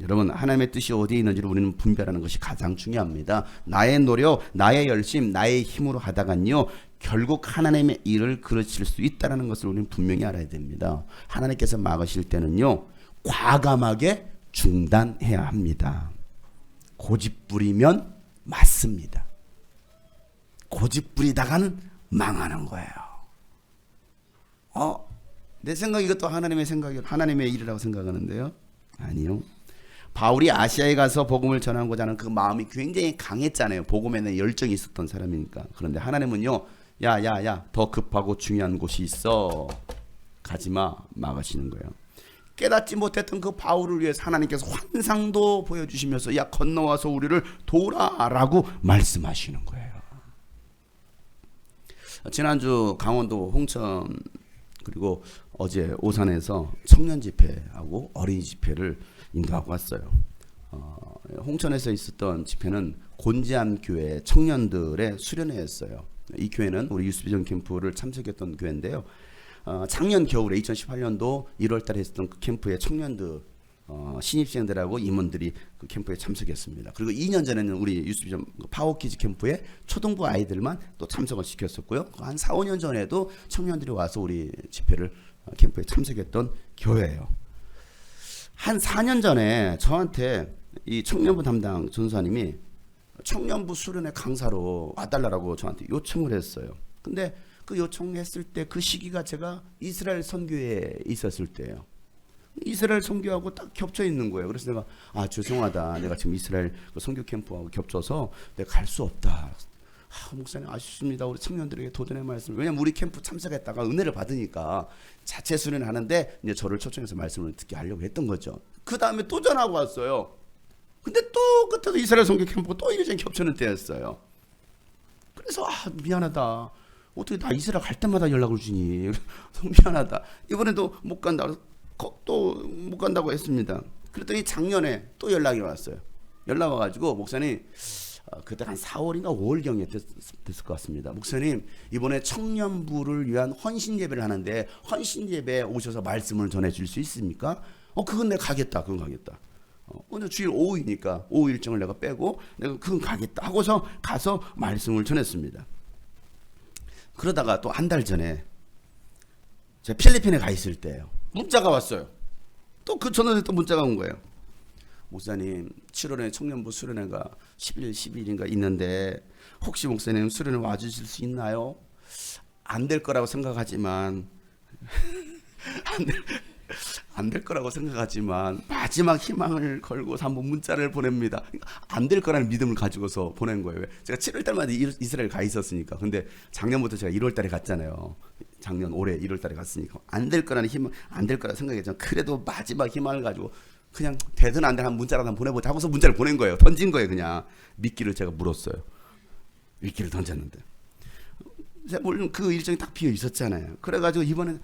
여러분, 하나님의 뜻이 어디에 있는지를 우리는 분별하는 것이 가장 중요합니다. 나의 노력, 나의 열심, 나의 힘으로 하다간요, 결국 하나님의 일을 그르칠 수 있다는 것을 우리는 분명히 알아야 됩니다. 하나님께서 막으실 때는요, 과감하게 중단해야 합니다. 고집 부리면 맞습니다. 고집 부리다가는 망하는 거예요. 내 생각 이것도 하나님의 생각이 하나님의 일이라고 생각하는데요. 아니요. 바울이 아시아에 가서 복음을 전하고자 하는 그 마음이 굉장히 강했잖아요. 복음에 대한 열정이 있었던 사람이니까. 그런데 하나님은요, 야야야, 더 급하고 중요한 곳이 있어. 가지마, 막으시는 거예요. 깨닫지 못했던 그 바울을 위해서 하나님께서 환상도 보여주시면서 야, 건너와서 우리를 도우라라고 말씀하시는 거예요. 지난주 강원도 홍천 그리고 어제 오산에서 청년 집회하고 어린이 집회를 인도하고 왔어요. 홍천에서 있었던 집회는 곤지암 교회 청년들의 수련회였어요. 이 교회는 우리 유스비전 캠프를 참석했던 교회인데요. 작년 겨울에 2018년도 1월달에 했었던 그 캠프에 청년들 신입생들하고 임원들이 그 캠프에 참석했습니다. 그리고 2년 전에는 우리 유스비전 파워키즈 캠프에 초등부 아이들만 또 참석을 시켰었고요. 한 4, 5년 전에도 청년들이 와서 우리 집회를 캠프에 참석했던 교회예요. 한 4년 전에 저한테 이 청년부 담당 전사님이 청년부 수련회 강사로 와달라고 저한테 요청을 했어요. 근데 그 요청했을 때 그 시기가 제가 이스라엘 선교에 있었을 때예요. 이스라엘 선교하고 딱 겹쳐 있는 거예요. 그래서 내가 죄송하다. 내가 지금 이스라엘 선교 캠프하고 겹쳐서 내가 갈 수 없다. 목사님 아쉽습니다. 우리 청년들에게 도전의 말씀. 왜냐면 우리 캠프 참석했다가 은혜를 받으니까 자체 수련을 하는데 이제 저를 초청해서 말씀을 듣게 하려고 했던 거죠. 그 다음에 또 전화가 왔어요. 근데 또 그때도 이스라엘 선교 캠프가 또 일정이 겹치는 때였어요. 그래서 미안하다. 어떻게 나 이스라엘 갈 때마다 연락을 주니. 미안하다. 이번에도 못 간다. 또 못 간다고 했습니다. 그랬더니 작년에 또 연락이 왔어요. 연락 와가지고 목사님 그때 한 4월인가 5월경에 됐을 것 같습니다. 목사님 이번에 청년부를 위한 헌신 예배를 하는데 헌신 예배에 오셔서 말씀을 전해줄 수 있습니까? 그건 내가 가겠다. 그건 가겠다. 오늘 주일 오후이니까 오후 일정을 내가 빼고 내가 그건 가겠다 하고서 가서 말씀을 전했습니다. 그러다가 또 한 달 전에 제가 필리핀에 가 있을 때예요. 문자가 왔어요. 또 그 전화에 또 문자가 온 거예요. 목사님 7월에 청년부 수련회가 10일, 12일인가 있는데 혹시 목사님 수련회 와주실 수 있나요? 안 될 거라고 생각하지만 안 될 거라고 생각하지만 마지막 희망을 걸고서 한번 문자를 보냅니다. 안 될 거라는 믿음을 가지고서 보낸 거예요. 제가 7월 달마다 이스라엘 가 있었으니까. 근데 작년부터 제가 1월 달에 갔잖아요. 작년 올해 1월 달에 갔으니까 안 될 거라는 희망, 안 될 거라 생각했지만 그래도 마지막 희망을 가지고 그냥 되든 안 되든 한 문자라도 한번 보내보자 하고서 문자를 보낸 거예요. 던진 거예요. 그냥 미끼를 제가 물었어요. 미끼를 던졌는데 물론 그 일정이 딱 비어 있었잖아요. 그래가지고 이번엔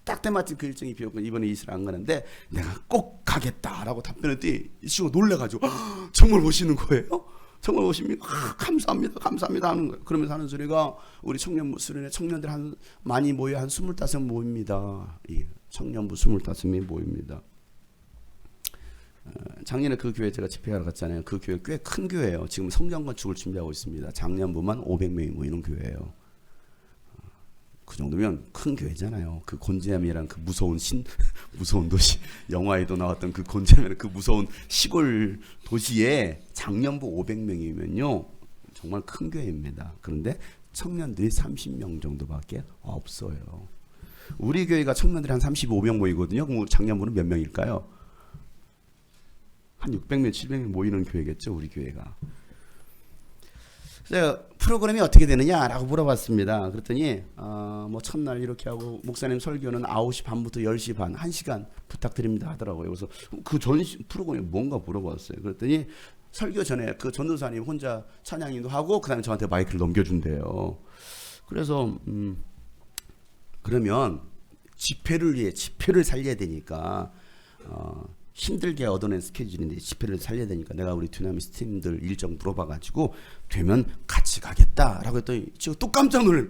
딱 때마침 그 일정이 비었고 이번에 이스라엘 안 가는데 내가 꼭 가겠다라고 답변했더니 이 친구가 놀래가지고 정말 오시는 거예요? 정말 오십니까? 감사합니다. 감사합니다 하는 거예요. 그러면서 하는 소리가 우리 청년부 수련회 청년들 많이 모여 한 25 모입니다. 이 청년부 25명이 모입니다. 작년에 그 교회 제가 집회하러 갔잖아요. 그 교회 꽤 큰 교회예요. 지금 성전 건축을 준비하고 있습니다. 작년부만 500명이 모이는 교회예요. 그 정도면 큰 교회잖아요. 그 곤지암이란 그 무서운 무서운 도시, 영화에도 나왔던 그 곤지암이란 그 무서운 시골 도시에 작년부 500명이면요 정말 큰 교회입니다. 그런데 청년들이 30명 정도밖에 없어요. 우리 교회가 청년들이 한 35명 모이거든요. 그럼 작년부는 몇 명일까요? 한 600명, 700명 모이는 교회겠죠, 우리 교회가. 제가 프로그램이 어떻게 되느냐라고 물어봤습니다. 그랬더니 뭐 첫날 이렇게 하고 목사님 설교는 9시 반부터 10시 반 1시간 부탁드립니다 하더라고요. 그래서 그 전 프로그램이 뭔가 물어봤어요. 그랬더니 설교 전에 그 전도사님 혼자 찬양인도 하고 그다음에 저한테 마이크를 넘겨준대요. 그래서 그러면 집회를 위해 집회를 살려야 되니까 힘들게 얻어낸 스케줄인데 집회를 살려야 되니까 내가 우리 두나미스 팀들 일정 물어봐가지고 되면 같이 가겠다라고 했더니 지금 또 깜짝 놀래.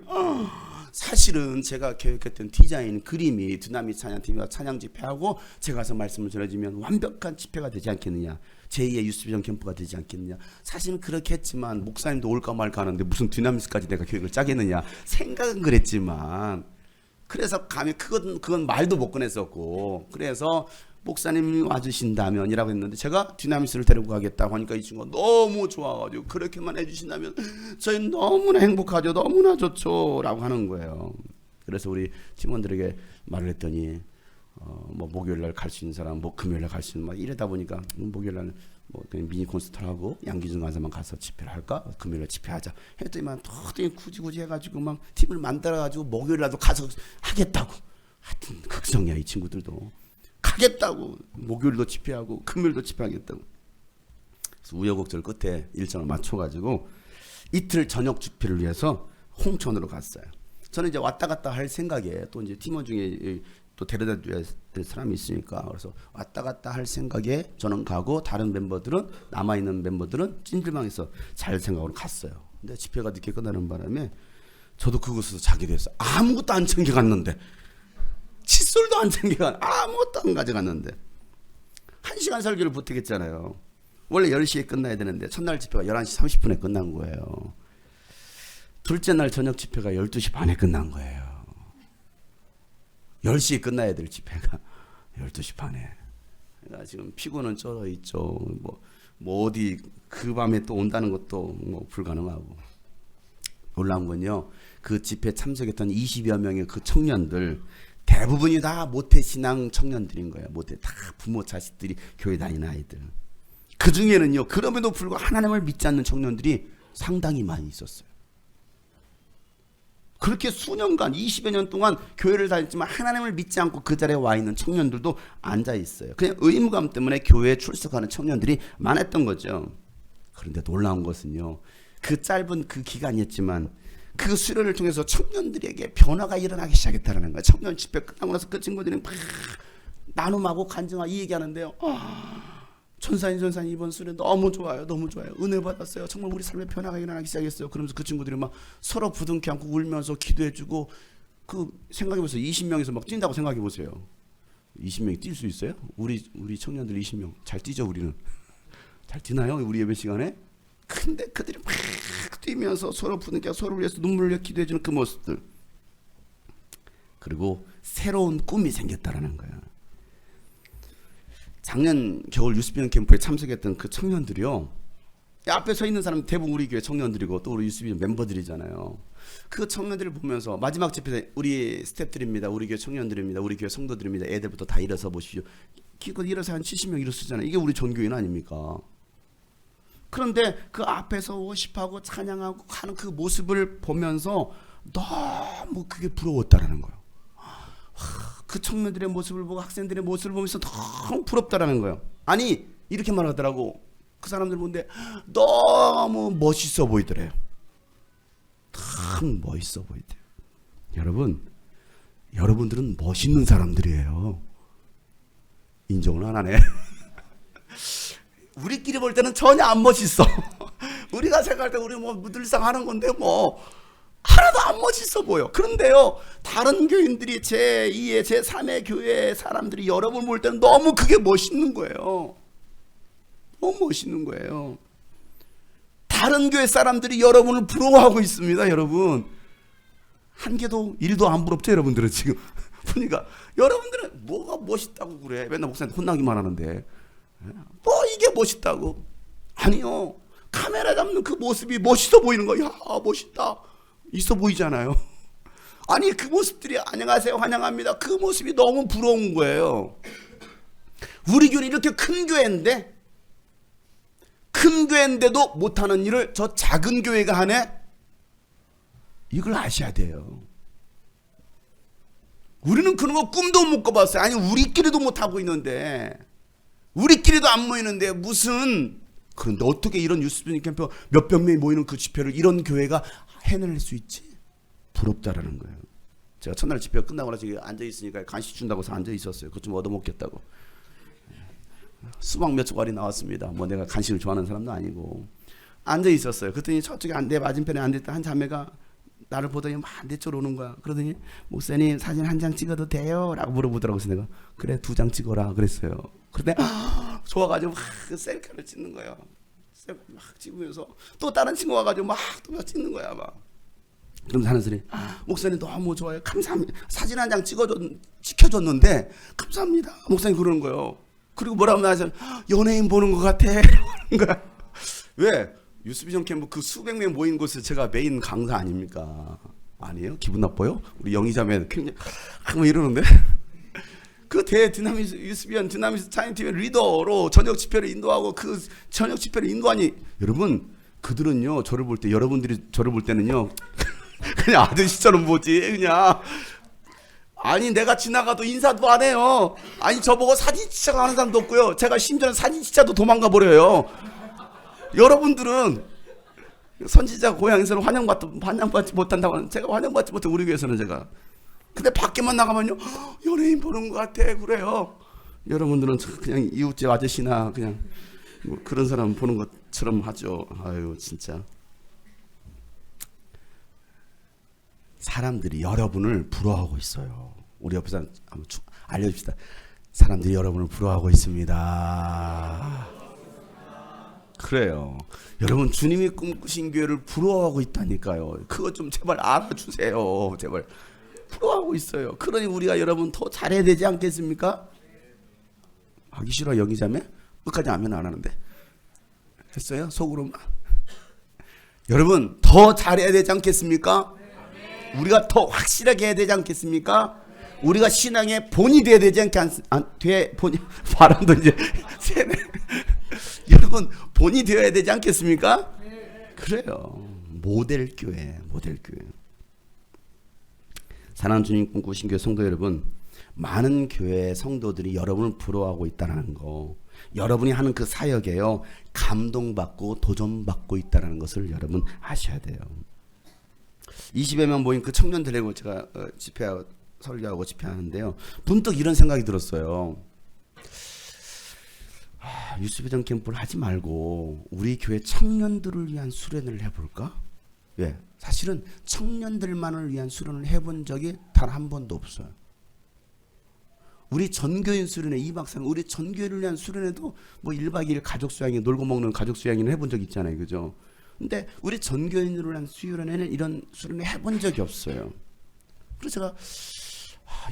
사실은 제가 계획했던 디자인, 그림이 디나믹 찬양팀과 찬양 집회하고 제가 가서 말씀을 전해주면 완벽한 집회가 되지 않겠느냐, 제2의 유스비전 캠프가 되지 않겠느냐. 사실은 그렇게 했지만 목사님도 올까 말까 하는데 무슨 디나믹스까지 내가 계획을 짜겠느냐 생각은 그랬지만, 그래서 감히 그건 말도 못 꺼냈었고, 그래서 목사님이 와주신다면이라고 했는데 제가 디나믹스를 데리고 가겠다고 하니까 이 친구가 너무 좋아가지고 그렇게만 해주신다면 저희 너무나 행복하죠, 너무나 좋죠 라고 하는 거예요. 그래서 우리 팀원들에게 말을 했더니 뭐 목요일날 갈 수 있는 사람, 뭐 금요일날 갈 수 있는, 막 이러다 보니까 목요일날 뭐 그냥 미니 콘서트를 하고 양기준 간사만 가서 집회를 할까, 금요일날 집회하자 했더니만 도저히 굳이 해가지고 막 팀을 만들어가지고 목요일날도 가서 하겠다고. 하여튼 극성이야 이 친구들도. 하겠다고, 목요일도 집회하고 금요일도 집회하겠다고. 그래서 우여곡절 끝에 일정을 맞춰가지고 이틀 저녁 집회를 위해서 홍천으로 갔어요. 저는 이제 왔다 갔다 할 생각에, 또 이제 팀원 중에 또 데려다 줘야 될 사람이 있으니까, 그래서 왔다 갔다 할 생각에 저는 가고 다른 멤버들은, 남아있는 멤버들은 찜질방에서 잘 생각으로 갔어요. 근데 집회가 늦게 끝나는 바람에 저도 그곳에서 자게 됐어요. 아무것도 안 챙겨갔는데, 칫솔도 안 챙겨간, 아무것도 안 가져갔는데 1시간 설교를 부탁했잖아요. 원래 10시에 끝나야 되는데 첫날 집회가 11시 30분에 끝난 거예요. 둘째 날 저녁 집회가 12시 반에 끝난 거예요. 10시에 끝나야 될 집회가 12시 반에. 그러니까 지금 피고는 쩔어 있죠. 뭐 어디 그 밤에 또 온다는 것도 뭐 불가능하고. 놀라운 건요, 그 집회 참석했던 20여 명의 그 청년들 대부분이 다 모태신앙 청년들인 거예요. 다 부모 자식들이 교회 다니는 아이들. 그 중에는요, 그럼에도 불구하고 하나님을 믿지 않는 청년들이 상당히 많이 있었어요. 그렇게 수년간 20여 년 동안 교회를 다녔지만 하나님을 믿지 않고 그 자리에 와 있는 청년들도 앉아 있어요. 그냥 의무감 때문에 교회에 출석하는 청년들이 많았던 거죠. 그런데 놀라운 것은요, 그 짧은 그 기간이었지만 그 수련을 통해서 청년들에게 변화가 일어나기 시작했다는 거예요. 청년 집회 끝나고 나서 그 친구들이 막 나눔하고 간증하고 이 얘기하는데요. 전사님 이번 수련 너무 좋아요, 너무 좋아요. 은혜 받았어요. 정말 우리 삶에 변화가 일어나기 시작했어요. 그러면서 그 친구들이 막 서로 부둥켜 안고 울면서 기도해주고, 그 생각해보세요. 20명에서 막 뛴다고 생각해보세요. 20명이 뛸 수 있어요? 우리 청년들 20명 잘 뛰죠. 우리는 잘 뛰나요? 우리 예배 시간에? 근데 그들이 막 뛰면서 서로 부둥켜 서로를 위해서 눈물을 흘려 기도해주는 그 모습들, 그리고 새로운 꿈이 생겼다라는 거야. 작년 겨울 유스비전 캠프에 참석했던 그 청년들이요, 앞에 서 있는 사람 대부분 우리 교회 청년들이고 또 우리 유스비전 멤버들이잖아요. 그 청년들을 보면서 마지막 집회 때 우리 스태프들입니다, 우리 교회 청년들입니다, 우리 교회 성도들입니다, 애들부터 다 일어서 보십시오. 기껏 일어서 한 70명 일어서잖아요. 이게 우리 전교인 아닙니까? 그런데 그 앞에서 워십하고 찬양하고 하는 그 모습을 보면서 너무 그게 부러웠다라는 거예요. 그 청년들의 모습을 보고 학생들의 모습을 보면서 너무 부럽다라는 거예요. 아니 이렇게 말하더라고. 그 사람들 보는데 너무 멋있어 보이더래요. 참 멋있어 보이대요. 여러분들은 멋있는 사람들이에요. 인정을 안 하네. 우리끼리 볼 때는 전혀 안 멋있어. 우리가 생각할 때 우리 뭐 늘상 하는 건데 뭐 하나도 안 멋있어 보여. 그런데요, 다른 교인들이 제2의 제3의 교회 사람들이 여러분 볼 때는 너무 그게 멋있는 거예요. 너무 멋있는 거예요. 다른 교회 사람들이 여러분을 부러워하고 있습니다. 여러분 한 개도 1도 안 부럽죠? 여러분들은 지금 보니까 여러분들은 뭐가 멋있다고 그래. 맨날 목사님 혼나기만 하는데 뭐 이게 멋있다고. 아니요, 카메라 잡는 그 모습이 멋있어 보이는 거야. 멋있다, 있어 보이잖아요. 아니 그 모습들이 안녕하세요 환영합니다, 그 모습이 너무 부러운 거예요. 우리 교회는 이렇게 큰 교회인데도 못하는 일을 저 작은 교회가 하네. 이걸 아셔야 돼요. 우리는 그런 거 꿈도 못 꿔봤어요. 아니 우리끼리도 못하고 있는데, 우리끼리도 안 모이는데 무슨. 그런데 어떻게 이런 유스비전 캠프 몇백 명이 모이는 그 집회를 이런 교회가 해낼 수 있지? 부럽다라는 거예요. 제가 첫날 집회가 끝나고 나서 앉아있으니까 간식 준다고 해서 앉아있었어요. 그것 좀 얻어먹겠다고. 수박 몇 조각이 나왔습니다. 뭐 내가 간식을 좋아하는 사람도 아니고 앉아있었어요. 그랬더니 저쪽에 내 맞은편에 앉아있던 한 자매가 나를 보더니 막 내 쪽으로 오는 거야. 그러더니 목사님 사진 한 장 찍어도 돼요? 라고 물어보더라고. 그래서 내가 그래 2장 찍어라 그랬어요. 그런데 좋아가지고 막 셀카를 찍는 거야. 셀카 막 찍으면서 또 다른 친구 와가지고 막 또 찍는 거야 막. 그러면서 하는 소리 목사님 너무 좋아요. 감사합니다. 사진 한 장 찍혀줬는데 감사합니다. 목사님 그러는 거예요. 그리고 뭐라고 나서 연예인 보는 것 같아. 그러는 거야. 왜? 유스비전 캠프 그 수백 명 모인 곳에 제가 메인 강사 아닙니까? 아니에요? 기분 나빠요? 우리 영희자매 굉장히 뭐 이러는데 그 대드나미스 유스비전 드나미스 차인팀의 리더로 저녁 집회를 인도하고 그 저녁 집회를 인도하니 여러분 그들은요 저를 볼 때 여러분들이 저를 볼 때는요 그냥 아저씨처럼 보지 그냥 아니 내가 지나가도 인사도 안 해요. 아니 저보고 사진 찍자고 하는 사람도 없고요. 제가 심지어 사진 찍자도 도망가 버려요. 여러분들은 선지자 고향에서는 환영받지 못한다고 하는 제가 환영받지 못해 우리 교회에서는 제가 근데 밖에만 나가면요 연예인 보는 것 같아 그래요. 여러분들은 그냥 이웃집 아저씨나 그냥 뭐 그런 사람 보는 것처럼 하죠. 아유 진짜 사람들이 여러분을 부러워하고 있어요. 우리 옆에서 한번 알려줍시다. 사람들이 여러분을 부러워하고 있습니다. 그래요. 여러분 주님이 꿈꾸신 교회를 부러워하고 있다니까요. 그거 좀 제발 알아주세요. 제발 부러워하고 있어요. 그러니 우리가 여러분 더 잘해야 되지 않겠습니까? 하기 싫어 영희자매? 끝까지 하면 안 하는데 했어요? 속으로만 여러분 더 잘해야 되지 않겠습니까? 우리가 더 확실하게 해야 되지 않겠습니까? 우리가 신앙의 본이 돼야 되지 본이 발음도 이제 세네. 여러분 본이 되어야 되지 않겠습니까? 그래요. 모델교회. 사랑하는 주님 꿈꾸신 교회 성도 여러분, 많은 교회 성도들이 여러분을 부러워하고 있다는 거, 여러분이 하는 그 사역에요 감동받고 도전받고 있다는 것을 여러분 아셔야 돼요. 20여 명 모인 그 청년들에게 제가 집회하고 설교하고 집회하는데요. 문득 이런 생각이 들었어요. 유스비전 캠프를 하지 말고 우리 교회 청년들을 위한 수련을 해볼까? 예, 사실은 청년들만을 위한 수련을 해본 적이 단 한 번도 없어요. 우리 전교인 수련회 2박 3일 우리 전교인을 위한 수련회도 뭐 1박 2일 가족 수양이 놀고 먹는 가족 수양이는 해본 적 있잖아요. 그죠? 근데 우리 전교인으로 위한 수련회는 이런 수련회 해본 적이 없어요. 그래서 제가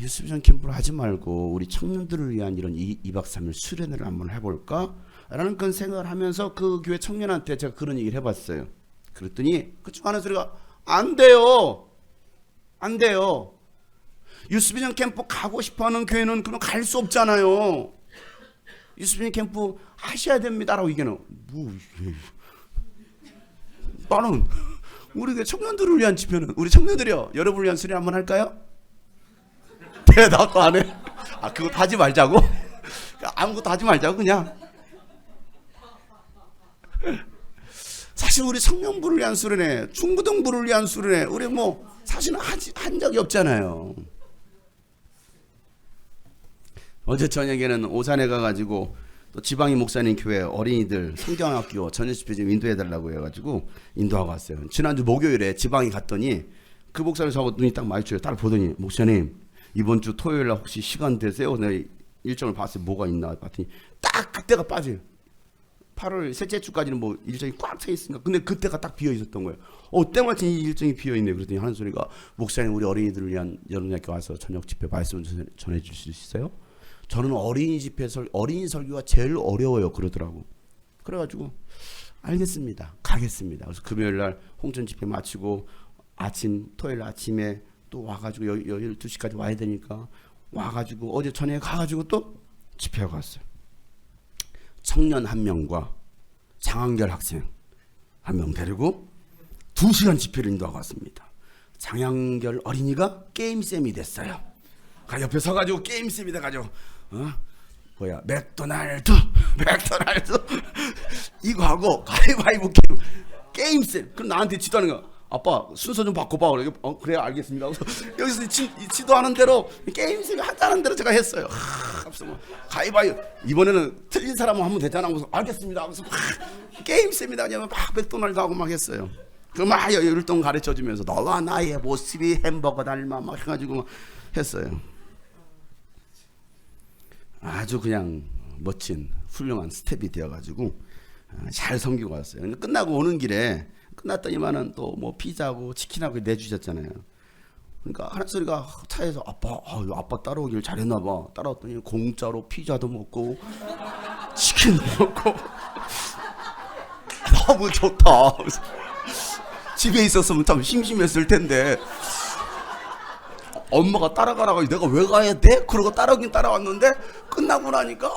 유스비전 캠프를 하지 말고 우리 청년들을 위한 이런 2박 3일 수련회를 한번 해볼까? 라는 그런 생각을 하면서 그 교회 청년한테 제가 그런 얘기를 해봤어요. 그랬더니 그쪽 하는 소리가 안 돼요. 유스비전 캠프 가고 싶어하는 교회는 그럼 갈 수 없잖아요. 유스비전 캠프 하셔야 됩니다라고 얘기하는 나는 우리 교회 청년들을 위한 집회는 우리 청년들이요 여러분을 위한 수련 한번 할까요? 대답도 안 해. 그거 하지 말자고? 아무것도 하지 말자고 그냥. 사실 우리 청년부를 위한 수련회, 중고등부를 위한 수련회 우리 뭐 사실은 한 적이 없잖아요. 어제 저녁에는 오산에 가가지고 또 지방의 목사님 교회 어린이들 성경학교 전여집회 좀 인도해달라고 해가지고 인도하고 왔어요. 지난주 목요일에 지방에 갔더니 그 목사님 저하고 눈이 딱 마주쳐요. 딱 보더니 목사님 이번 주 토요일 날 혹시 시간 되세요? 내가 일정을 봤어요. 뭐가 있나 봤더니 딱 그때가 빠져요. 8월 셋째 주까지는 뭐 일정이 꽉 차 있으니까 근데 그때가 딱 비어 있었던 거예요. 때마침 이 일정이 비어 있네. 그랬더니 하는 소리가 목사님 우리 어린이들을 위한 여름학교 와서 저녁 집회 말씀 전해 주실 수 있어요? 저는 어린이 집회 어린이 설교가 제일 어려워요. 그러더라고. 그래가지고 알겠습니다. 가겠습니다. 그래서 금요일 날 홍천 집회 마치고 토요일 아침에 또 와가지고 12시까지 와야 되니까 와가지고 어제 저녁에 가가지고 또 집회하고 왔어요. 청년 한 명과 장한결 학생 한 명 데리고 2시간 집회를 인도하고 왔습니다. 장한결 어린이가 게임쌤이 됐어요. 옆에 서가지고 게임쌤이 돼가지고 맥도날드 이거 하고 가위바위보 게임쌤. 그럼 나한테 지도하는 거야. 아빠 순서 좀 바꿔봐. 그래 알겠습니다. 여기서 지도하는 대로 게임쌤이 하자는 대로 제가 했어요. 가위바위보 이번에는 틀린 사람은 하면 되잖아. 그래서 알겠습니다. 그래서 게임쌤이다. 그냥 막 맥도날드 하고 막 했어요. 막 율동 가르쳐주면서 너와 나의 모습이 햄버거 닮아 막 해가지고 막 했어요. 아주 그냥 멋진 훌륭한 스텝이 되어가지고 잘 섬기고 왔어요. 끝나고 오는 길에 끝났더니만은 또 뭐 피자하고 치킨하고 내주셨잖아요. 그러니까 하는 소리가 차에서 아빠 따라오길 잘했나 봐. 따라왔더니 공짜로 피자도 먹고 치킨도 먹고 너무 좋다. 집에 있었으면 참 심심했을 텐데 엄마가 따라가라고 내가 왜 가야 돼? 그러고 따라오긴 따라왔는데 끝나고 나니까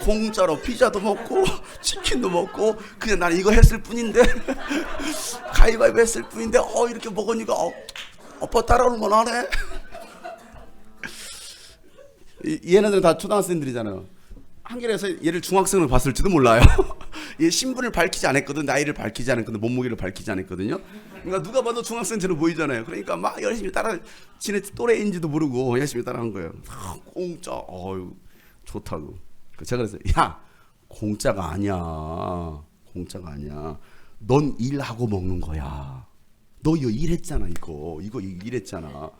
공짜로 피자도 먹고 치킨도 먹고 그냥 나는 이거 했을 뿐인데 가위바위보 했을 뿐인데 이렇게 먹으니까 아빠 따라오는 건 안 해? 얘네들은 다 초등학생들이잖아요. 한겨레에서 얘를 중학생으로 봤을지도 몰라요. 얘 신분을 밝히지 않았거든. 나이를 밝히지 않았거든. 몸무게를 밝히지 않았거든요. 그러니까 누가 봐도 중학생처럼 보이잖아요. 그러니까 막 열심히 따라 지네 또래인지도 모르고 열심히 따라한 거예요. 공짜 좋다고. 제가 그랬어요. 야 공짜가 아니야. 공짜가 아니야. 넌 일하고 먹는 거야. 너 이거 일했잖아. 이거 일했잖아.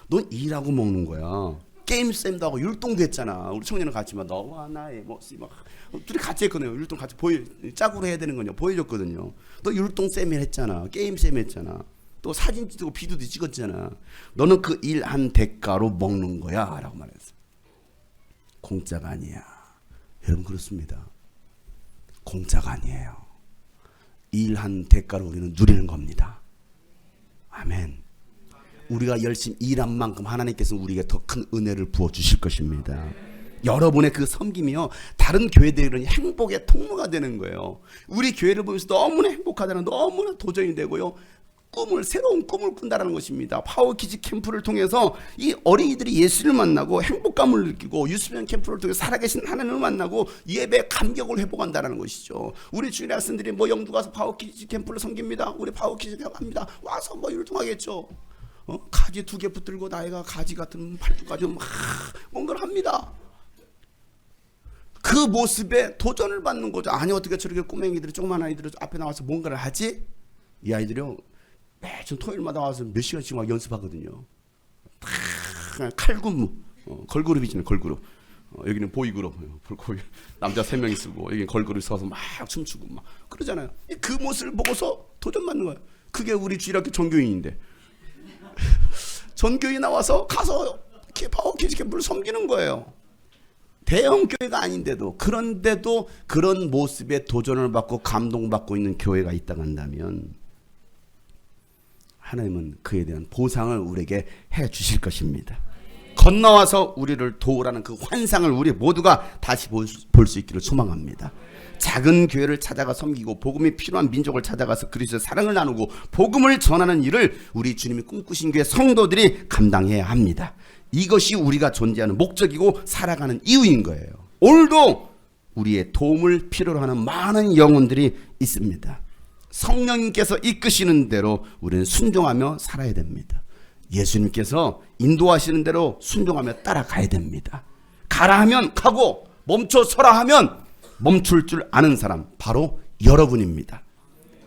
넌 일하고 먹는 거야. 게임 쌤도 하고 율동도 했잖아. 우리 청년은 같이 막 너와 나의 모습 막 둘이 같이 했거든요. 율동 같이 짝으로 해야 되는 거냐 보여줬거든요. 너 율동 쌤이 했잖아. 게임 쌤이 했잖아. 또 사진 찍고 비디오도 찍었잖아. 너는 그 일한 대가로 먹는 거야 라고 말했어. 공짜가 아니야. 여러분 그렇습니다. 공짜가 아니에요. 일한 대가로 우리는 누리는 겁니다. 아멘. 우리가 열심히 일한 만큼 하나님께서는 우리에게 더 큰 은혜를 부어주실 것입니다. 여러분의 그 섬김이요 다른 교회들은 행복의 통로가 되는 거예요. 우리 교회를 보면서 너무나 행복하다는 너무나 도전이 되고요. 새로운 꿈을 꾼다는 것입니다. 파워키즈 캠프를 통해서 이 어린이들이 예수를 만나고 행복감을 느끼고 유수련 캠프를 통해서 살아계신 하나님을 만나고 예배의 감격을 회복한다는 것이죠. 우리 주일의 학생들이 영두 가서 파워키즈 캠프를 섬깁니다. 우리 파워키즈 갑니다. 와서 율동하겠죠. 가지 2개 붙들고 나이가 가지 같은 팔뚝까지 막 뭔가를 합니다. 그 모습에 도전을 받는 거죠. 아니 어떻게 저렇게 꼬맹이들이 조그만 아이들이 앞에 나와서 뭔가를 하지? 이 아이들이요 매주 토요일마다 와서 몇 시간씩 막 연습하거든요. 칼군무 걸그룹이잖아요. 걸그룹. 여기는 보이그룹 남자 3명이 쓰고 여기는 걸그룹이 서서 막 춤추고 막 그러잖아요. 그 모습을 보고서 도전받는 거예요. 그게 우리 주일학교 전교인인데 전교인 나와서 가서 파워키즈 캠프를 섬기는 거예요. 대형 교회가 아닌데도 그런데도 그런 모습에 도전을 받고 감동받고 있는 교회가 있다고 한다면 하나님은 그에 대한 보상을 우리에게 해 주실 것입니다. 건너와서 우리를 도우라는 그 환상을 우리 모두가 다시 볼 수 있기를 소망합니다. 작은 교회를 찾아가 섬기고 복음이 필요한 민족을 찾아가서 그리스도의 사랑을 나누고 복음을 전하는 일을 우리 주님이 꿈꾸신 교회 성도들이 감당해야 합니다. 이것이 우리가 존재하는 목적이고 살아가는 이유인 거예요. 오늘도 우리의 도움을 필요로 하는 많은 영혼들이 있습니다. 성령님께서 이끄시는 대로 우리는 순종하며 살아야 됩니다. 예수님께서 인도하시는 대로 순종하며 따라가야 됩니다. 가라 하면 가고 멈춰 서라 하면 멈출 줄 아는 사람 바로 여러분입니다.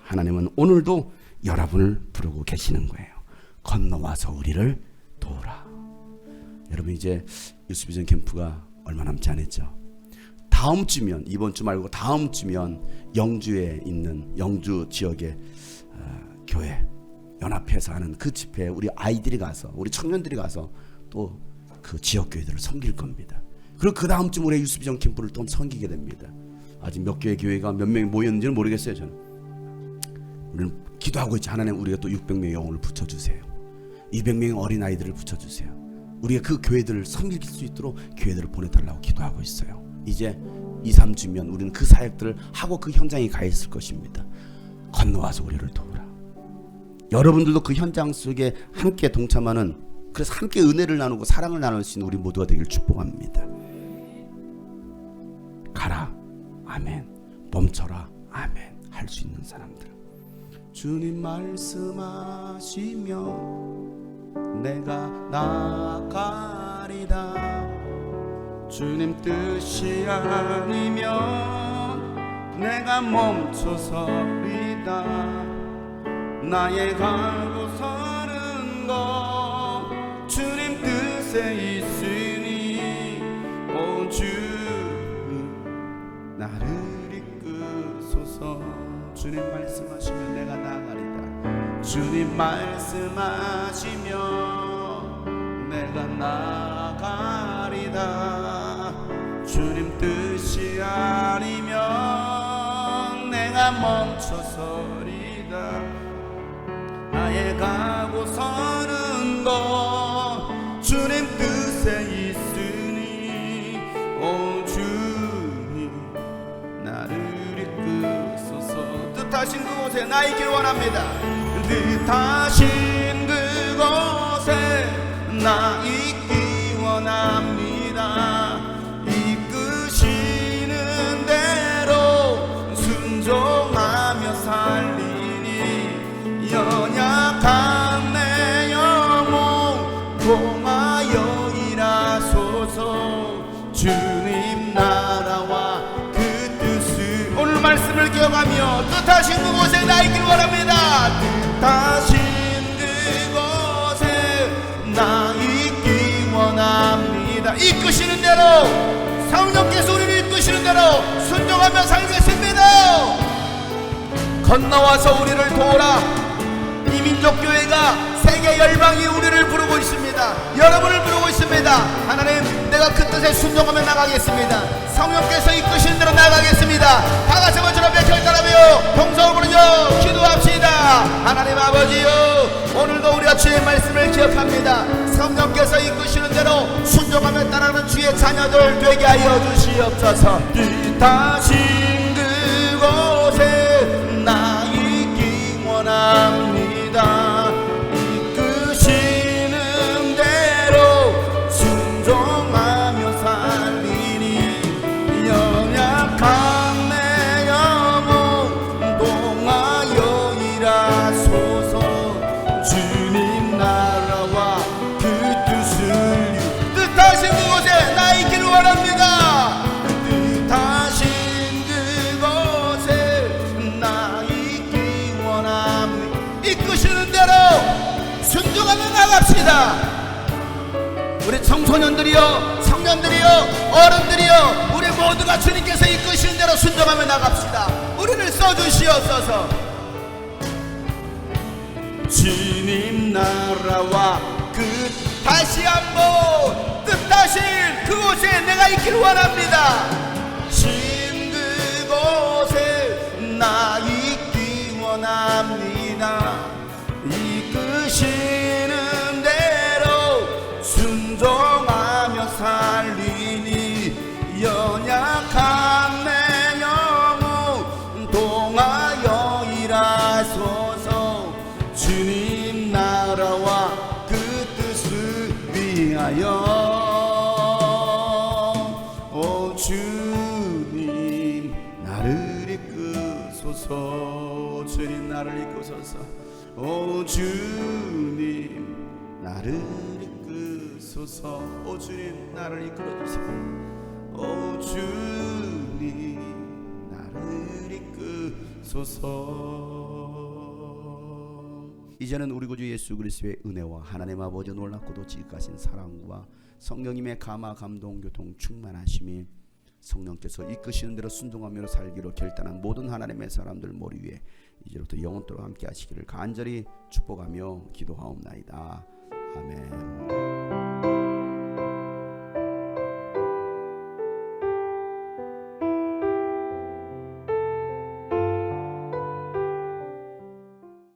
하나님은 오늘도 여러분을 부르고 계시는 거예요. 건너와서 우리를 도우라. 여러분 이제 유스비전 캠프가 얼마 남지 않았죠. 다음 주면 이번 주 말고 다음 주면 영주에 있는 영주 지역의 교회 연합해서 하는 그 집회에 우리 아이들이 가서 우리 청년들이 가서 또 그 지역 교회들을 섬길 겁니다. 그리고 그 다음 주 모레 유스비전 캠프를 또 섬기게 됩니다. 아직 몇 개의 교회가 몇 명이 모였는지는 모르겠어요. 저는 우리는 기도하고 있죠. 하나님 우리가 또 600명의 영혼을 붙여주세요. 200명의 어린아이들을 붙여주세요. 우리가 그 교회들을 섬길 수 있도록 교회들을 보내달라고 기도하고 있어요. 이제 2, 3주면 우리는 그 사역들을 하고 그 현장에 가 있을 것입니다. 건너와서 우리를 도우라. 여러분들도 그 현장 속에 함께 동참하는 그래서 함께 은혜를 나누고 사랑을 나눌 수 있는 우리 모두가 되길 축복합니다. 가라 아멘. 멈춰라 아멘. 할 수 있는 사람들 주님 말씀하시며 내가 나아가리다. 주님 뜻이 아니면 내가 멈춰서리다. 나의 가고 서는 것 주님 뜻에 있으니 오 주님 나를 이끄소서. 주님 말씀하시면 내가 나아가리다. 주님 말씀하시면 내가 나아가리다. 주님 뜻이 아니면 내가 멈춰서리다. 나의 가고 서는 것 주님 뜻에 있으니 오 주님 나를 이끄소서. 뜻하신 그곳에 나 있길 원합니다. 뜻하신 그곳에 나 있기 원합니다. 이끄시는 대로 순종하며 살리니 연약한 내 영혼 통하여 일하소서. 주님 나라와 그 뜻을 오늘 말씀을 기억하며 뜻하신 그곳에 나 있길 원합니다. 뜻하신 그곳에 나 있기 원합니다. 이끄시는 대로 성령께서 우리를 이끄시는 대로 순종하며 살겠습니다. 건너와서 우리를 도우라. 이민족교회가 세계 열방이 우리를 부르고 있습니다. 여러분을 부르고 있습니다. 하나님 내가 그 뜻에 순종하며 나가겠습니다. 성령께서 이끄시는 대로 나가겠습니다. 다같이 한번 저를 결단하며 동서부르며 기도합시다. 하나님 아버지요, 오늘도 우리가 주의 말씀을 기억합니다. 성령께서 이끄시는 대로 순종하며 따라가는 주의 자녀들 되게 하여 주시옵소서. 뜻하신 그곳에 나 있기 원합니다. 이끄시는 대로 순종하며 살리니 연약한 내 영혼 동하여 일하소서. 주님 나라와 그 뜻을 뜻하신 그곳에 나 있기를 원합니다. 뜻하신 그곳에 나 있기 원합니다. 이끄시는 대로 순종하며 나갑시다. 우리 청소년들이여, 청년들이여, 어른들이여, 우리 모두가 주님께서 이끄시는 대로 순종하며 나갑시다. 우리를 써주시옵소서. 주님 나라와 그 다시 한번 뜻하신 그곳에 내가 있기를 원합니다. 신 그곳에 나 있기 원합니다. 이끄시는 대로 순종하며 살리니 연약한 내 영혼 동하여 일하소서. 주님 나라와 그 뜻을 위하여 오 주님 나를 이끄소서. 주님 나를 이끄소서. 오 주님 나를 이끄소서. 오 주님 나를 이끌어주세요. 오 주님 나를 이끄소서. 이제는 우리 구주 예수 그리스도의 은혜와 하나님 아버지 놀랍고도 지극하신 사랑과 성령님의 감화 감동 교통 충만하심이 성령께서 이끄시는 대로 순종하며 살기로 결단한 모든 하나님의 사람들 머리 위에 이제부터 영원토록 함께 하시기를 간절히 축복하며 기도하옵나이다. 아멘.